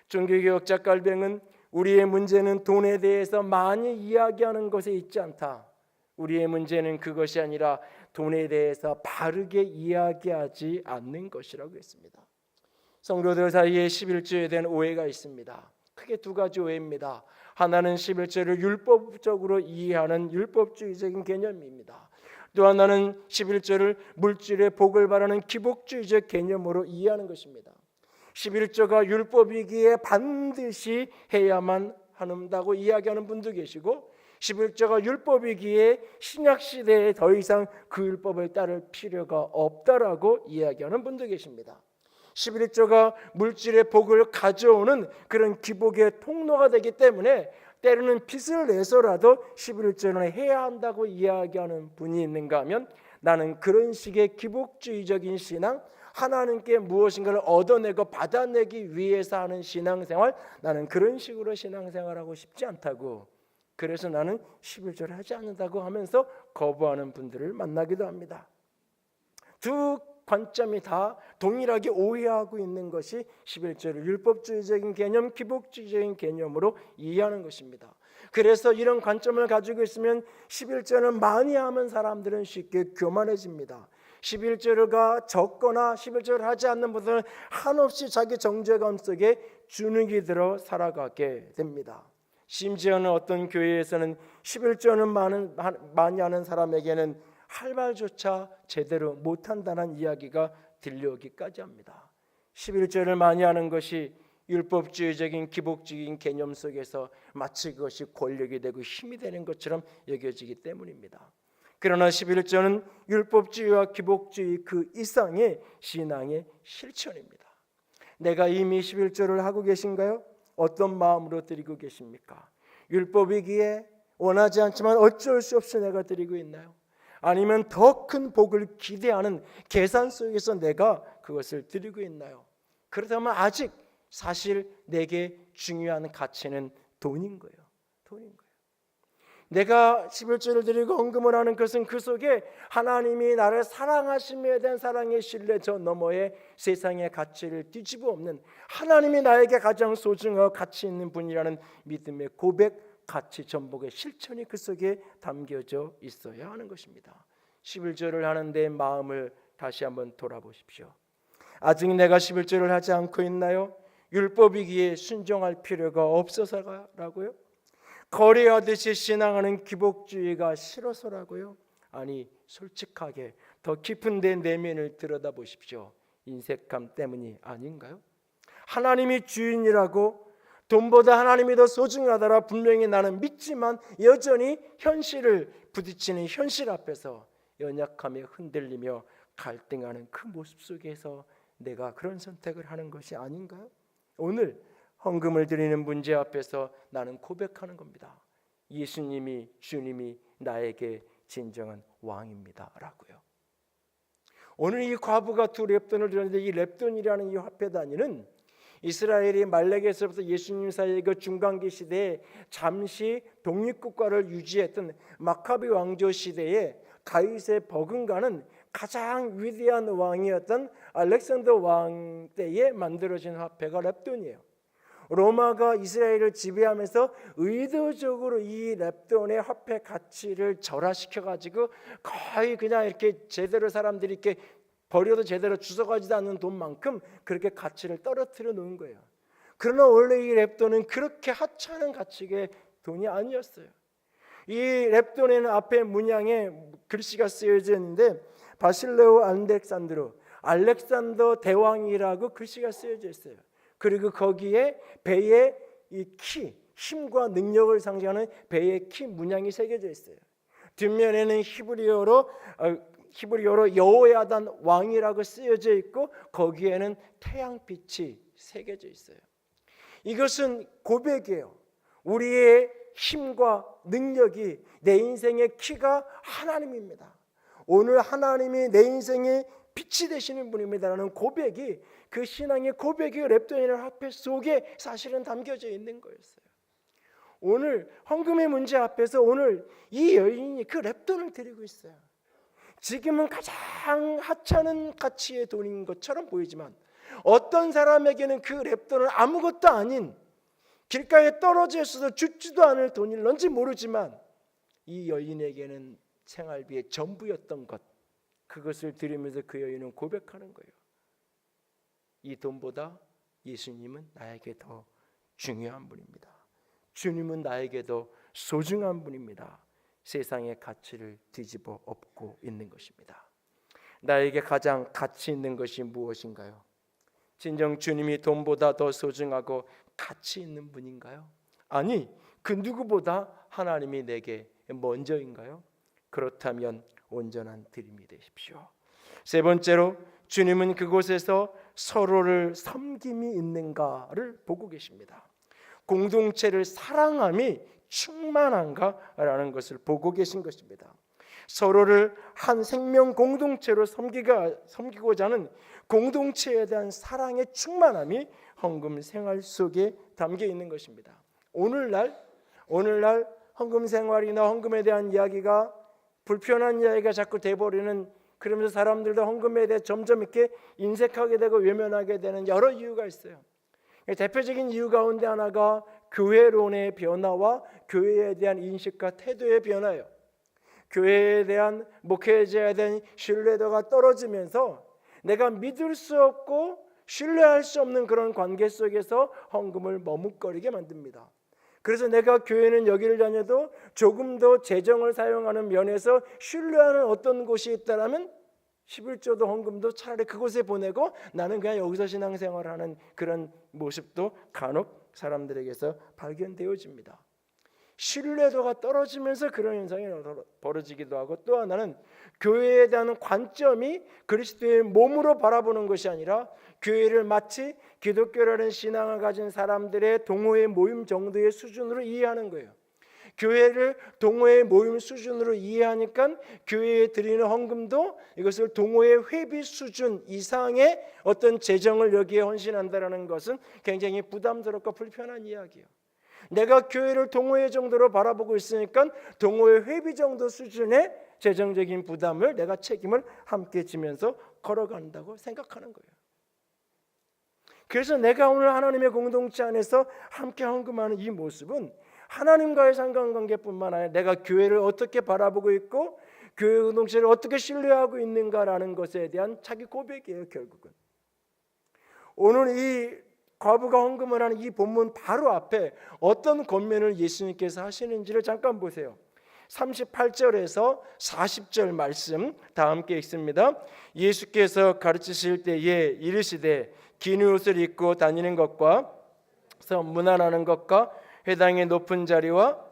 [SPEAKER 2] 종교개혁자 깔뱅은 우리의 문제는 돈에 대해서 많이 이야기하는 것에 있지 않다. 우리의 문제는 그것이 아니라 돈에 대해서 바르게 이야기하지 않는 것이라고 했습니다. 성도들 사이에 11조에 대한 오해가 있습니다. 크게 2가지 오해입니다. 하나는 11조를 율법적으로 이해하는 율법주의적인 개념입니다. 또 하나는 11조를 물질의 복을 바라는 기복주의적 개념으로 이해하는 것입니다. 11조가 율법이기에 반드시 해야만 한다고 이야기하는 분도 계시고 11조가 율법이기에 신약시대에 더 이상 그 율법을 따를 필요가 없다라고 이야기하는 분도 계십니다. 11조가 물질의 복을 가져오는 그런 기복의 통로가 되기 때문에 때로는 빚을 내서라도 11조는 해야 한다고 이야기하는 분이 있는가 하면 나는 그런 식의 기복주의적인 신앙, 하나님께 무엇인가를 얻어내고 받아내기 위해서 하는 신앙생활, 나는 그런 식으로 신앙생활하고 싶지 않다고, 그래서 나는 11조를 하지 않는다고 하면서 거부하는 분들을 만나기도 합니다. 두 관점이 다 동일하게 오해하고 있는 것이 11조를 율법주의적인 개념, 기복주의적인 개념으로 이해하는 것입니다. 그래서 이런 관점을 가지고 있으면 11조는 많이 하면 사람들은 쉽게 교만해집니다. 11조가 적거나 11조를 하지 않는 분들은 한없이 자기 정죄감 속에 주눅이 들어 살아가게 됩니다. 심지어는 어떤 교회에서는 11조는 많이 하는 사람에게는 할 말조차 제대로 못한다는 이야기가 들려오기까지 합니다. 11조를 많이 하는 것이 율법주의적인 기복주의적인 개념 속에서 마치 그것이 권력이 되고 힘이 되는 것처럼 여겨지기 때문입니다. 그러나 11조는 율법주의와 기복주의 그 이상의 신앙의 실천입니다. 내가 이미 11조를 하고 계신가요? 어떤 마음으로 드리고 계십니까? 율법이기에 원하지 않지만 어쩔 수 없이 내가 드리고 있나요? 아니면 더 큰 복을 기대하는 계산 속에서 내가 그것을 드리고 있나요? 그렇다면 아직 사실 내게 중요한 가치는 돈인 거예요. 돈인 거예요. 내가 11조를 드리고 헌금을 하는 것은 그 속에 하나님이 나를 사랑하심에 대한 사랑의 신뢰 저 너머에 세상의 가치를 뒤집어 엎는, 하나님이 나에게 가장 소중하고 가치 있는 분이라는 믿음의 고백, 가치 전복의 실천이 그 속에 담겨져 있어야 하는 것입니다. 11조를 하는데 마음을 다시 한번 돌아보십시오. 아직 내가 11조를 하지 않고 있나요? 율법이기에 순종할 필요가 없어서라고요? 거래하듯이 신앙하는 기복주의가 싫어서라고요? 아니, 솔직하게 더 깊은 데 내면을 들여다보십시오. 인색감 때문이 아닌가요? 하나님이 주인이라고, 돈보다 하나님이 더 소중하다라 분명히 나는 믿지만 여전히 현실을 부딪히는 현실 앞에서 연약함에 흔들리며 갈등하는 그 모습 속에서 내가 그런 선택을 하는 것이 아닌가요? 오늘 헌금을 드리는 문제 앞에서 나는 고백하는 겁니다. 예수님이, 주님이 나에게 진정한 왕입니다 라고요. 오늘 이 과부가 두 렙돈을 드렸는데 이 렙돈이라는 이 화폐 단위는 이스라엘이 말레게에서부터 예수님 사이의 그 중간기 시대에 잠시 독립국가를 유지했던 마카비 왕조 시대에 가이세 버금가는 가장 위대한 왕이었던 알렉산더 왕 때에 만들어진 화폐가 렙돈이에요. 로마가 이스라엘을 지배하면서 의도적으로 이 렙돈의 화폐 가치를 절하시켜 가지고 거의 그냥 이렇게 제대로 사람들이 이렇게 버려도 제대로 주워가지도 않는 돈만큼 그렇게 가치를 떨어뜨려 놓은 거예요. 그러나 원래 이 렙돈은 그렇게 하찮은 가치의 돈이 아니었어요. 이 렙돈에는 앞에 문양에 글씨가 쓰여져 있는데 바실레오 알렉산더 대왕이라고 글씨가 쓰여져 있어요. 그리고 거기에 배의 이 키, 힘과 능력을 상징하는 배의 키 문양이 새겨져 있어요. 뒷면에는 히브리어로 여호야단 왕이라고 쓰여져 있고 거기에는 태양빛이 새겨져 있어요. 이것은 고백이에요. 우리의 힘과 능력이, 내 인생의 키가 하나님입니다. 오늘 하나님이 내 인생의 빛이 되시는 분입니다라는 고백이, 그 신앙의 고백이 렙돈이라는 화폐 속에 사실은 담겨져 있는 거였어요. 오늘 헌금의 문제 앞에서 오늘 이 여인이 그 렙돈을 드리고 있어요. 지금은 가장 하찮은 가치의 돈인 것처럼 보이지만 어떤 사람에게는 그 렙돈은 아무것도 아닌, 길가에 떨어져 있어도 죽지도 않을 돈일런지 모르지만 이 여인에게는 생활비의 전부였던 것, 그것을 드리면서 그 여인은 고백하는 거예요. 이 돈보다 예수님은 나에게 더 중요한 분입니다. 주님은 나에게 더 소중한 분입니다. 세상의 가치를 뒤집어 엎고 있는 것입니다. 나에게 가장 가치 있는 것이 무엇인가요? 진정 주님이 돈보다 더 소중하고 가치 있는 분인가요? 아니, 그 누구보다 하나님이 내게 먼저인가요? 그렇다면 온전한 드림이 되십시오. 세 번째로, 주님은 그곳에서 서로를 섬김이 있는가를 보고 계십니다. 공동체를 사랑함이 충만한가라는 것을 보고 계신 것입니다. 서로를 한 생명 공동체로 섬기고자 하는 공동체에 대한 사랑의 충만함이 헌금 생활 속에 담겨 있는 것입니다. 오늘날 헌금 생활이나 헌금에 대한 이야기가 불편한 이야기가 자꾸 돼버리는, 그러면서 사람들도 헌금에 대해 점점 이렇게 인색하게 되고 외면하게 되는 여러 이유가 있어요. 대표적인 이유 가운데 하나가 교회론의 변화와 교회에 대한 인식과 태도의 변화예요. 교회에 대한, 목회자에 대한 신뢰도가 떨어지면서 내가 믿을 수 없고 신뢰할 수 없는 그런 관계 속에서 헌금을 머뭇거리게 만듭니다. 그래서 내가 교회는 여기를 다녀도 조금 더 재정을 사용하는 면에서 신뢰하는 어떤 곳이 있다라면 11조도 헌금도 차라리 그곳에 보내고 나는 그냥 여기서 신앙생활하는 그런 모습도 간혹 사람들에게서 발견되어집니다. 신뢰도가 떨어지면서 그런 현상이 벌어지기도 하고, 또 하나는 교회에 대한 관점이 그리스도의 몸으로 바라보는 것이 아니라 교회를 마치 기독교라는 신앙을 가진 사람들의 동호회 모임 정도의 수준으로 이해하는 거예요. 교회를 동호회 모임 수준으로 이해하니까 교회에 드리는 헌금도 이것을 동호회 회비 수준 이상의 어떤 재정을 여기에 헌신한다는 것은 굉장히 부담스럽고 불편한 이야기예요. 내가 교회를 동호회 정도로 바라보고 있으니까 동호회 회비 정도 수준의 재정적인 부담을, 내가 책임을 함께 지면서 걸어간다고 생각하는 거예요. 그래서 내가 오늘 하나님의 공동체 안에서 함께 헌금하는 이 모습은 하나님과의 상관관계뿐만 아니라 내가 교회를 어떻게 바라보고 있고 교회 공동체를 어떻게 신뢰하고 있는가라는 것에 대한 자기 고백이에요. 결국은 오늘 이 과부가 헌금을 하는 이 본문 바로 앞에 어떤 권면을 예수님께서 하시는지를 잠깐 보세요. 38절에서 40절 말씀 다 함께 읽습니다. 예수께서 가르치실 때에 이르시되 긴 옷을 입고 다니는 것과 문안하는 것과 회당의 높은 자리와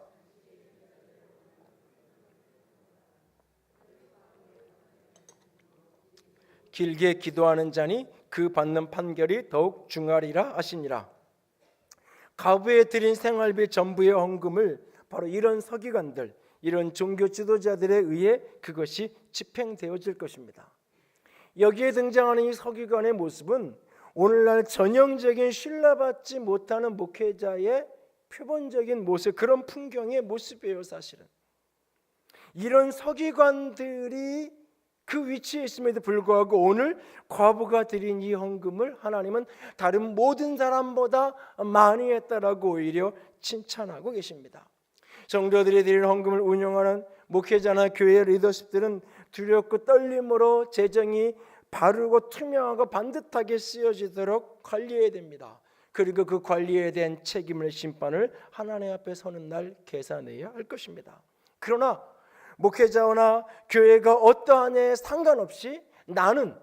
[SPEAKER 2] 길게 기도하는 자니 그 받는 판결이 더욱 중하리라 하시니라. 과부에 드린 생활비 전부의 헌금을 바로 이런 서기관들, 이런 종교 지도자들에 의해 그것이 집행되어질 것입니다. 여기에 등장하는 이 서기관의 모습은 오늘날 전형적인 신뢰받지 못하는 목회자의 표본적인 모습, 그런 풍경의 모습이에요. 사실은 이런 서기관들이 그 위치에 있음에도 불구하고 오늘 과부가 드린 이 헌금을 하나님은 다른 모든 사람보다 많이 했다라고 오히려 칭찬하고 계십니다. 성도들이 드린 헌금을 운영하는 목회자나 교회 리더십들은 두렵고 떨림으로 재정이 바르고 투명하고 반듯하게 쓰여지도록 관리해야 됩니다. 그리고 그 관리에 대한 책임을 심판을 하나님 앞에 서는 날 계산해야 할 것입니다. 그러나 목회자나 교회가 어떠하냐에 상관없이 나는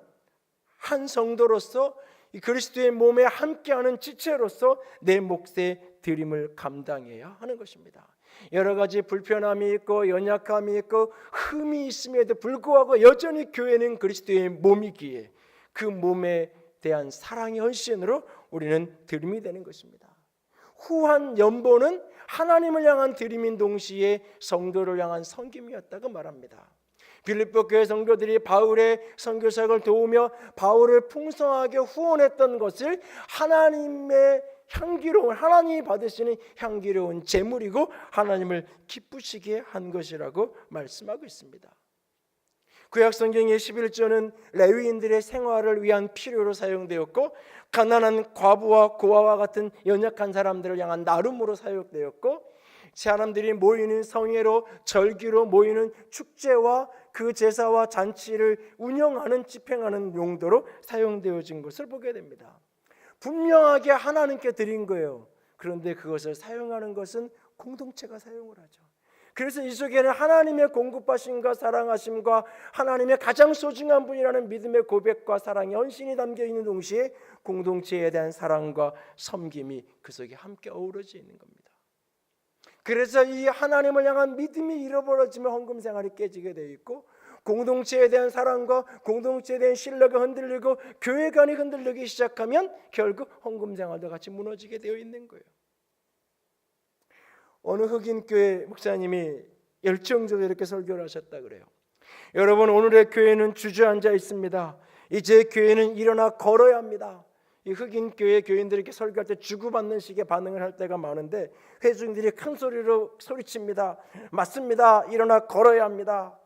[SPEAKER 2] 한 성도로서 이 그리스도의 몸에 함께하는 지체로서 내 몫의 드림을 감당해야 하는 것입니다. 여러 가지 불편함이 있고 연약함이 있고 흠이 있음에도 불구하고 여전히 교회는 그리스도의 몸이기에 그 몸에 대한 사랑의 헌신으로 우리는 드림이 되는 것입니다. 후한 연보는 하나님을 향한 드림인 동시에 성도를 향한 섬김이었다고 말합니다. 빌립보 교회 성도들이 바울의 선교사역을 도우며 바울을 풍성하게 후원했던 것을 하나님의 향기로운, 하나님이 받으시는 향기로운 제물이고 하나님을 기쁘시게 한 것이라고 말씀하고 있습니다. 구약 성경의 11조는 레위인들의 생활을 위한 필요로 사용되었고 가난한 과부와 고아와 같은 연약한 사람들을 향한 나눔으로 사용되었고 사람들이 모이는 성회로 절기로 모이는 축제와 그 제사와 잔치를 운영하는 집행하는 용도로 사용되어진 것을 보게 됩니다. 분명하게 하나님께 드린 거예요. 그런데 그것을 사용하는 것은 공동체가 사용을 하죠. 그래서 이 속에는 하나님의 공급하심과 사랑하심과 하나님의 가장 소중한 분이라는 믿음의 고백과 사랑의 헌신이 담겨 있는 동시에 공동체에 대한 사랑과 섬김이 그 속에 함께 어우러져 있는 겁니다. 그래서 이 하나님을 향한 믿음이 잃어버려지면 헌금 생활이 깨지게 되어 있고 공동체에 대한 사랑과 공동체에 대한 신뢰가 흔들리고 교회관이 흔들리기 시작하면 결국 헌금 생활도 같이 무너지게 되어 있는 거예요. 어느 흑인 교회 목사님이 열정적으로 이렇게 설교를 하셨다 그래요. 여러분, 오늘의 교회는 주저앉아 있습니다. 이제 교회는 일어나 걸어야 합니다. 이 흑인 교회 교인들이 이렇게 설교할 때 주고받는 식의 반응을 할 때가 많은데 회중들이 큰 소리로 소리칩니다. 맞습니다. 일어나 걸어야 합니다.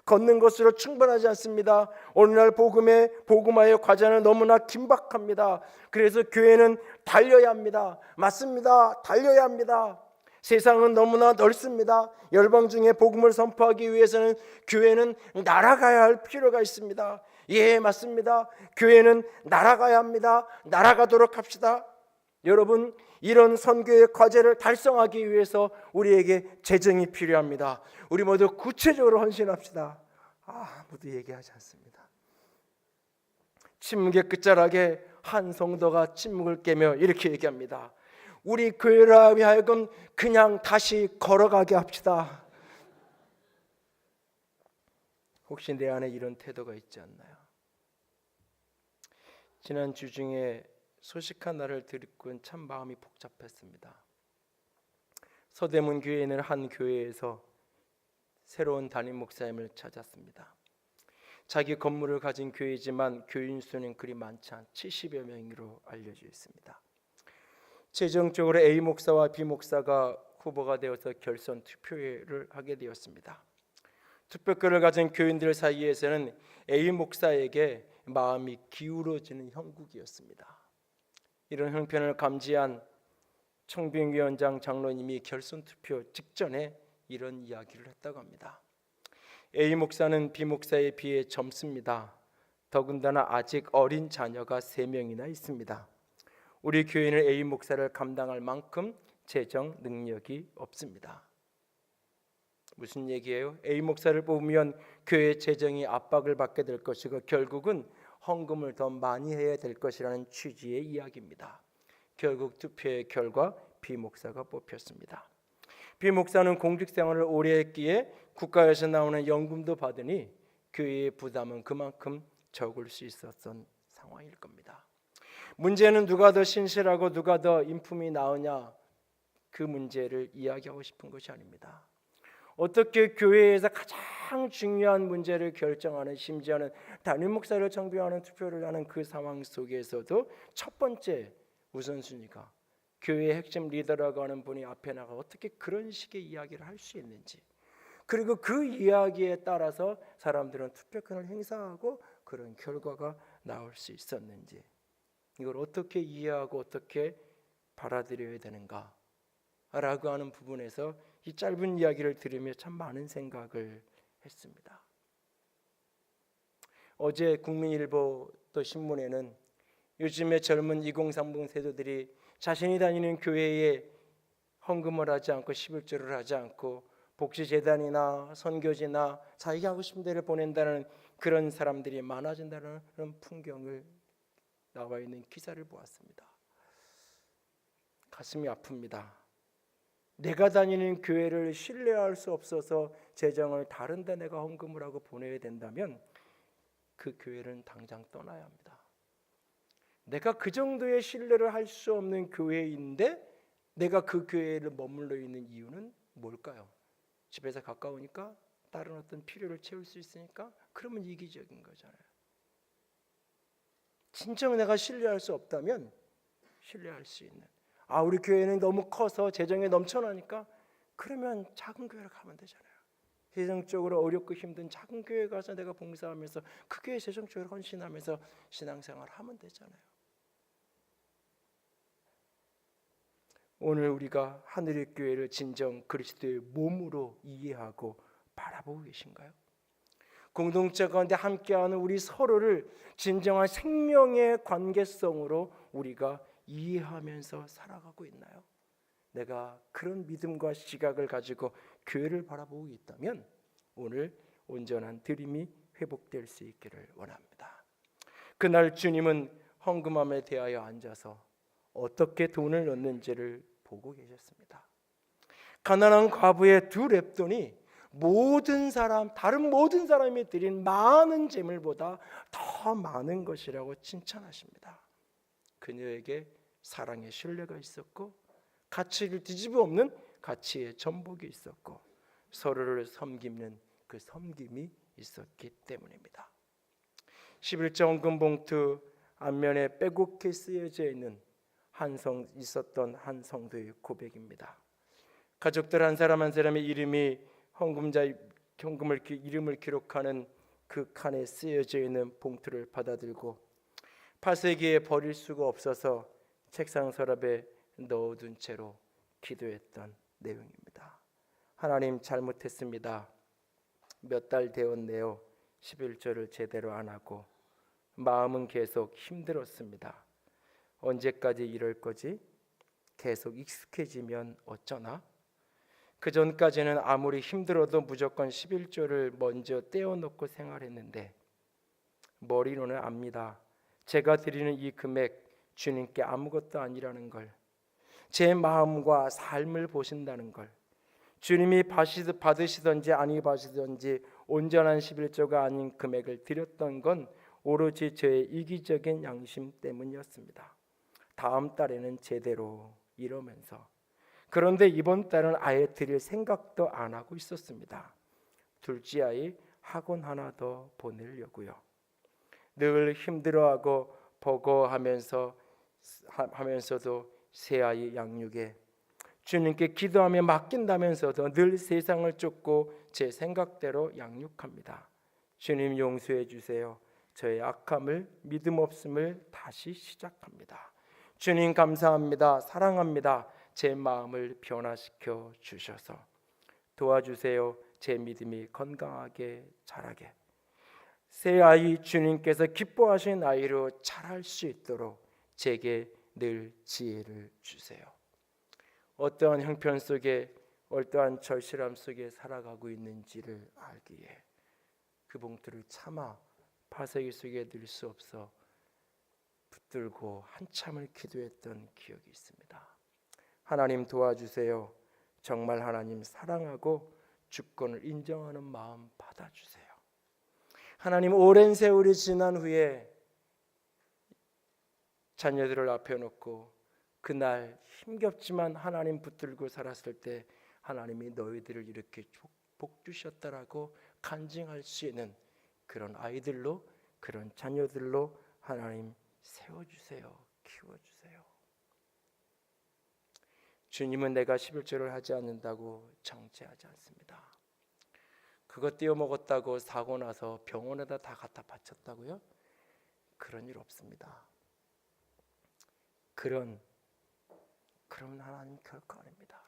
[SPEAKER 2] 걷는 것으로 충분하지 않습니다. 오늘날 복음화의 과제는 너무나 긴박합니다. 그래서 교회는 달려야 합니다. 맞습니다. 달려야 합니다. 세상은 너무나 넓습니다. 열방 중에 복음을 선포하기 위해서는 교회는 날아가야 할 필요가 있습니다. 예, 맞습니다. 교회는 날아가야 합니다. 날아가도록 합시다. 여러분, 이런 선교의 과제를 달성하기 위해서 우리에게 재정이 필요합니다. 우리 모두 구체적으로 헌신합시다. 아무도 얘기하지 않습니다. 침묵의 끝자락에 한 성도가 침묵을 깨며 이렇게 얘기합니다. 우리 교회라 하여금 그냥 다시 걸어가게 합시다. 혹시 내 안에 이런 태도가 있지 않나요? 지난 주 중에 소식 하나를 듣고 참 마음이 복잡했습니다. 서대문 교회에 있는 한 교회에서 새로운 담임 목사님을 찾았습니다. 자기 건물을 가진 교회지만 교인 수는 그리 많지 않 70여 명으로 알려져 있습니다. 최종적으로 A 목사와 B 목사가 후보가 되어서 결선 투표를 하게 되었습니다. 투표권을 가진 교인들 사이에서는 A 목사에게 마음이 기울어지는 형국이었습니다. 이런 형편을 감지한 청빙위원장 장로님이 결선 투표 직전에 이런 이야기를 했다고 합니다. A 목사는 B 목사에 비해 젊습니다. 더군다나 아직 어린 자녀가 3명이나 있습니다. 우리 교회는 A 목사를 감당할 만큼 재정 능력이 없습니다. 무슨 얘기예요? A 목사를 뽑으면 교회 재정이 압박을 받게 될 것이고 결국은 헌금을 더 많이 해야 될 것이라는 취지의 이야기입니다. 결국 투표의 결과 B 목사가 뽑혔습니다. B 목사는 공직 생활을 오래 했기에 국가에서 나오는 연금도 받으니 교회의 부담은 그만큼 적을 수 있었던 상황일 겁니다. 문제는 누가 더 신실하고 누가 더 인품이 나으냐, 그 문제를 이야기하고 싶은 것이 아닙니다. 어떻게 교회에서 가장 중요한 문제를 결정하는, 심지어는 담임 목사를 청빙하는 투표를 하는 그 상황 속에서도 첫 번째 우선순위가 교회의 핵심 리더라고 하는 분이 앞에 나가 어떻게 그런 식의 이야기를 할 수 있는지, 그리고 그 이야기에 따라서 사람들은 투표권을 행사하고 그런 결과가 나올 수 있었는지, 이걸 어떻게 이해하고 어떻게 받아들여야 되는가 라고 하는 부분에서 이 짧은 이야기를 들으며 참 많은 생각을 했습니다. 어제 국민일보 또 신문에는 요즘의 젊은 2030 세대들이 자신이 다니는 교회에 헌금을 하지 않고 11조를 하지 않고 복지재단이나 선교지나 자기가 하고 싶은 데를 보낸다는 그런 사람들이 많아진다는 풍경을 나와 있는 기사를 보았습니다. 가슴이 아픕니다. 내가 다니는 교회를 신뢰할 수 없어서 재정을 다른 데 내가 헌금을 하고 보내야 된다면 그 교회는 당장 떠나야 합니다. 내가 그 정도의 신뢰를 할 수 없는 교회인데 내가 그 교회를 머물러 있는 이유는 뭘까요? 집에서 가까우니까? 다른 어떤 필요를 채울 수 있으니까? 그러면 이기적인 거잖아요. 진정 내가 신뢰할 수 없다면 신뢰할 수 있는, 우리 교회는 너무 커서 재정에 넘쳐나니까, 그러면 작은 교회로 가면 되잖아요. 재정적으로 어렵고 힘든 작은 교회 가서 내가 봉사하면서 그 교회 재정적으로 헌신하면서 신앙생활 하면 되잖아요. 오늘 우리가 하늘의 교회를 진정 그리스도의 몸으로 이해하고 바라보고 계신가요? 공동체 가운데 함께하는 우리 서로를 진정한 생명의 관계성으로 우리가 이해하면서 살아가고 있나요? 내가 그런 믿음과 시각을 가지고 교회를 바라보고 있다면 오늘 온전한 드림이 회복될 수 있기를 원합니다. 그날 주님은 헌금함에 대하여 앉아서 어떻게 돈을 넣는지를 보고 계셨습니다. 가난한 과부의 2렙돈이 다른 모든 사람이 드린 많은 재물보다 더 많은 것이라고 칭찬하십니다. 그녀에게 사랑의 신뢰가 있었고 가치를 뒤집어 엎는 가치의 전복이 있었고 서로를 섬기는 그 섬김이 있었기 때문입니다. 11조 헌금 봉투 앞면에 빼곡히 쓰여져 있는 있었던 한 성도의 고백입니다. 가족들 한 사람 한 사람의 이름이 헌금을 이름을 기록하는 그 칸에 쓰여져 있는 봉투를 받아들고 파쇄기에 버릴 수가 없어서 책상 서랍에 넣어둔 채로 기도했던 내용입니다. 하나님, 잘못했습니다. 몇 달 되었네요. 11조를 제대로 안 하고 마음은 계속 힘들었습니다. 언제까지 이럴 거지? 계속 익숙해지면 어쩌나? 그 전까지는 아무리 힘들어도 무조건 11조를 먼저 떼어놓고 생활했는데 머리로는 압니다. 제가 드리는 이 금액 주님께 아무것도 아니라는 걸, 제 마음과 삶을 보신다는 걸, 주님이 받으시든지 아니 받으시든지 온전한 11조가 아닌 금액을 드렸던 건 오로지 저의 이기적인 양심 때문이었습니다. 다음 달에는 제대로 이러면서, 그런데 이번 달은 아예 드릴 생각도 안 하고 있었습니다. 둘째 아이 학원 하나 더 보내려고요. 늘 힘들어하고 버거하면서도 새 아이 양육에 주님께 기도하며 맡긴다면서도 늘 세상을 쫓고 제 생각대로 양육합니다. 주님 용서해 주세요. 저의 악함을, 믿음 없음을 다시 시작합니다. 주님 감사합니다. 사랑합니다. 제 마음을 변화시켜 주셔서 도와주세요. 제 믿음이 건강하게 자라게, 새 아이 주님께서 기뻐하신 아이로 자랄 수 있도록 제게 늘 지혜를 주세요. 어떠한 형편 속에, 어떠한 절실함 속에 살아가고 있는지를 알기에 그 봉투를 차마 파쇄기 속에 넣을 수 없어 붙들고 한참을 기도했던 기억이 있습니다. 하나님 도와주세요. 정말 하나님 사랑하고 주권을 인정하는 마음 받아주세요. 하나님, 오랜 세월이 지난 후에 자녀들을 앞에 놓고 그날 힘겹지만 하나님 붙들고 살았을 때 하나님이 너희들을 이렇게 복 주셨다라고 간증할 수 있는 그런 아이들로, 그런 자녀들로 하나님 세워주세요. 키워주세요. 주님은 내가 11조를 하지 않는다고 정죄하지 않습니다. 그것 떼어 먹었다고 사고 나서 병원에다 다 갖다 바쳤다고요? 그런 일 없습니다. 그런 하나님 결코 아닙니다.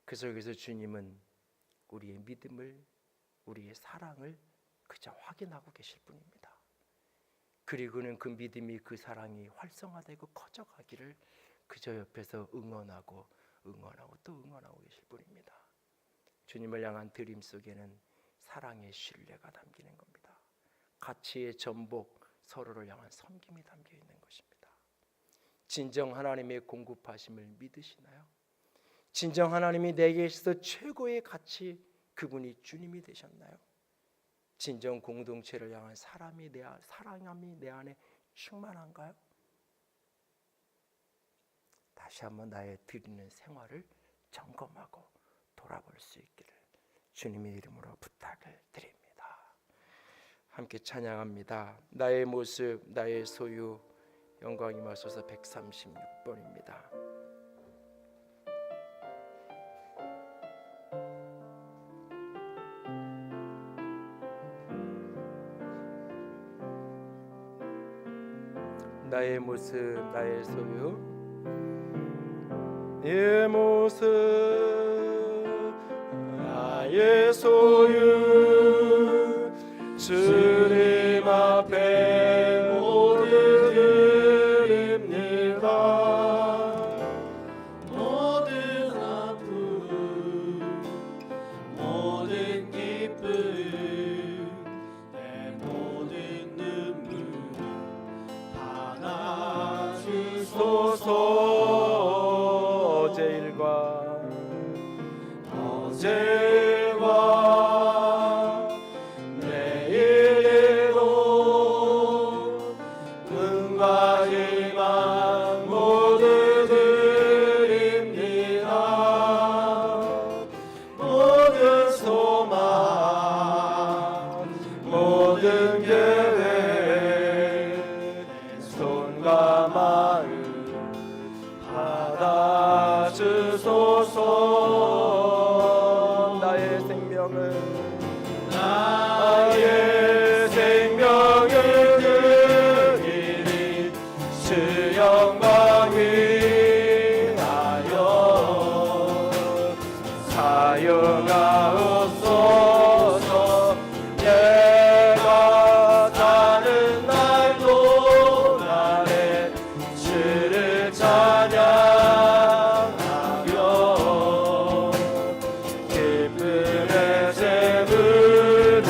[SPEAKER 2] 그 속에서 주님은 우리의 믿음을, 우리의 사랑을 그저 확인하고 계실 뿐입니다. 그리고는 그 믿음이, 그 사랑이 활성화되고 커져가기를 그저 옆에서 응원하고 또 응원하고 계실 뿐입니다. 주님을 향한 드림 속에는 사랑의 신뢰가 담기는 겁니다. 가치의 전복, 서로를 향한 섬김이 담겨 있는 것입니다. 진정 하나님의 공급하심을 믿으시나요? 진정 하나님이 내게 있어서 최고의 가치, 그분이 주님이 되셨나요? 진정 공동체를 향한 사랑함이 내 안에 충만한가요? 다시 한번 나의 드리는 생활을 점검하고 돌아볼 수 있기를 주님의 이름으로 부탁을 드립니다. 함께 찬양합니다. 나의 모습, 나의 소유, 영광이 마소서 136번입니다. 나의 모습, 나의 소유, 내 모습, 나의 소유, 주님 앞에 모두 드립니다.
[SPEAKER 3] 모든 아픔, 모든 기쁨, 내 모든 눈물 받아주소서. 어제와 내일도 눈과 희망 모두 드립니다. 모든 소망, 모든 계획, 내 손과 마음 받아주소서. 나의 생명을 드리니 주 영광 위하여 사용하옵소서. 내가 사는 날도 나의 주를 찬양하며 기쁨의 제물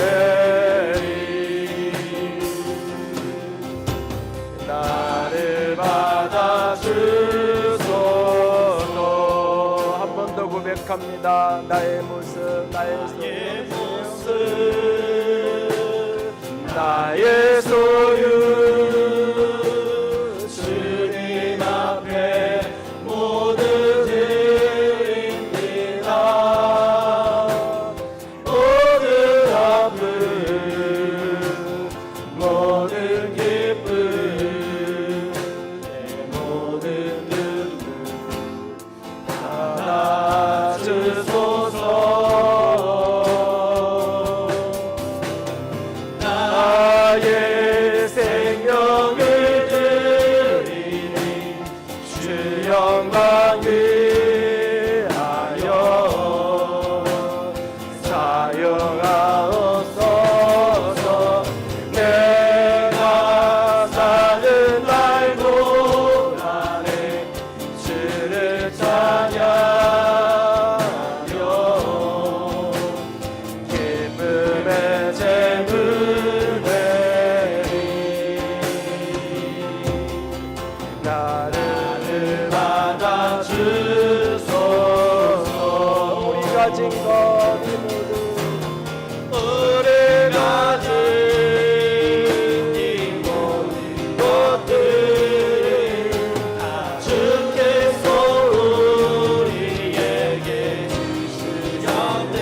[SPEAKER 3] 나를 받아주소서. 한 번 더 고백합니다. 나의 모습, 나의 소유, 나의 소유, 주님 앞에 모두 드립니다. 모든 아픔, 모든 기쁨, 모든 눈물 받아주소서. 나의 생명
[SPEAKER 2] 영광 위하여 사용하옵소서. 내가 사는 날도 안에 주를 찬양하며 기쁨의 제물 드리리. 나를 받아 주소서. 우리 가진 것 모두 우리 가진 이 모든 것들 주께서 우리에게 주셨네.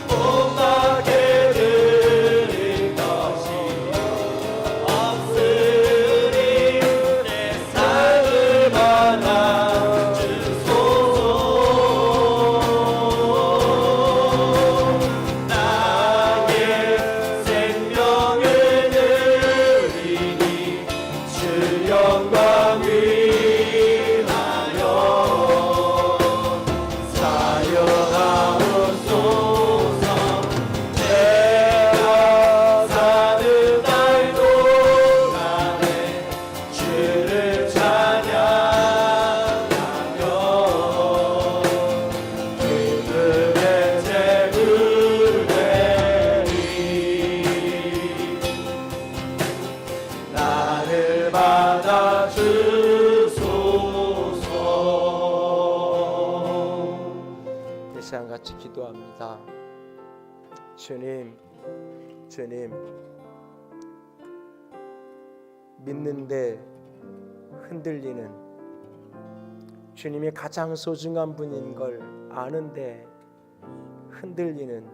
[SPEAKER 2] 못나게 드릴 것이 없으니 내 삶을 받아 주소서. 나의 생명을 드리니 주 영광 위하여 사용하옵소서. 내가 사는 날도 안에 주를 찬양하며 기쁨의 제물 드리리. 나를 받아 주소서. 이 시간 같이 기도합니다. 주님, 주님, 믿는데 흔들리는, 주님이 가장 소중한 분인 걸 아는데 흔들리는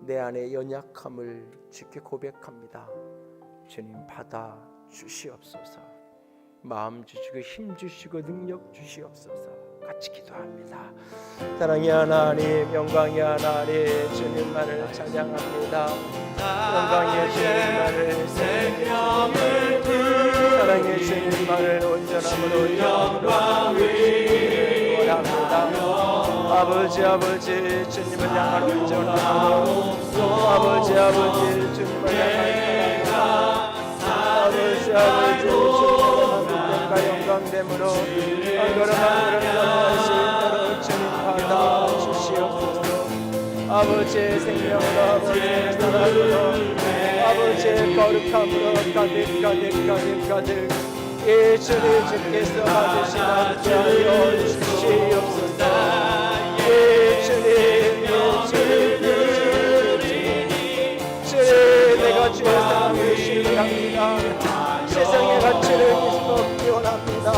[SPEAKER 2] 내 안의 연약함을 주께 고백합니다. 주님 받아 주시옵소서. 마음 주시고 힘 주시고 능력 주시옵소서. 같이 기도합니다. 사랑의 하나님, 영광의 하나님, 주님만을 찬양합니다. 영광의 주님만을 생명을 사랑의 주님만을 온전함으로 영광 원합니다. 아버지 아버지 주님을 향한 온전함으로 아버지 아버지 주님을 향한 아버지 아버지 주님을 믿음과 영광됨으로 한 걸음 한 걸음 나아갈 수 있도록 주님 받아 주시옵소서. 아버지의 생명으로 아버지의 사랑으로 아버지의 거룩함으로 가득 가득 가득 가득 이 주를 주께서 받으시게 하여 주시옵소서. 이 주님 주님 내가 주의 사랑을 신뢰합니다. 세상의 가치를 믿고 기원합니다.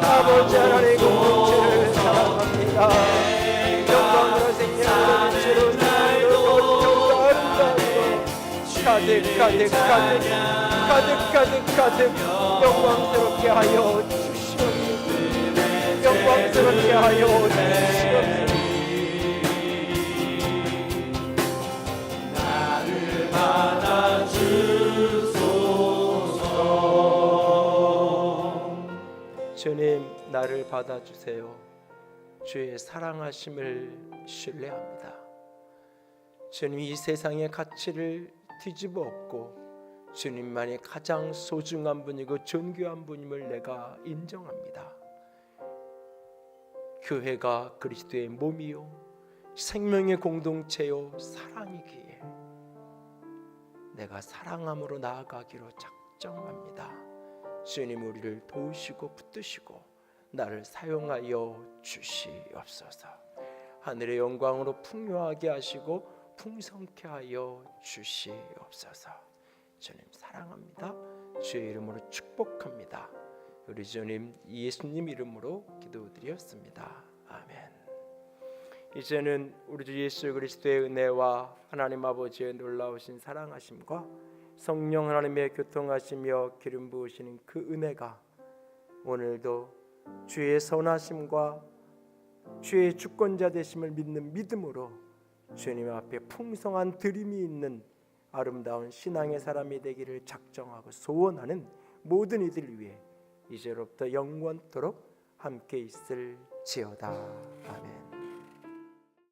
[SPEAKER 2] 아버지 하나님 공동체를 사랑합니다. 영광으로 생명으로 주로 사랑으로 가득 가득 가득 가득 가득 가득 영광스럽게 하여 주시옵소서. 영광스럽게 하여 주시옵소서. 주님 나를 받아주세요. 주의 사랑하심을 신뢰합니다. 주님 이 세상의 가치를 뒤집어 엎고 주님만이 가장 소중한 분이고 존귀한 분임을 내가 인정합니다. 교회가 그리스도의 몸이요 생명의 공동체요 사랑이기에 내가 사랑함으로 나아가기로 작정합니다. 주님 우리를 도우시고 붙드시고 나를 사용하여 주시옵소서. 하늘의 영광으로 풍요하게 하시고 풍성케 하여 주시옵소서. 주님 사랑합니다. 주의 이름으로 축복합니다. 우리 주님 예수님 이름으로 기도드렸습니다. 아멘. 이제는 우리 주 예수 그리스도의 은혜와 하나님 아버지의 놀라우신 사랑하심과 성령 하나님의 교통하시며 기름 부으시는 그 은혜가 오늘도 주의 선하심과 주의 주권자 되심을 믿는 믿음으로 주님 앞에 풍성한 드림이 있는 아름다운 신앙의 사람이 되기를 작정하고 소원하는 모든 이들 위해 이제로부터 영원토록 함께 있을지어다. 아멘.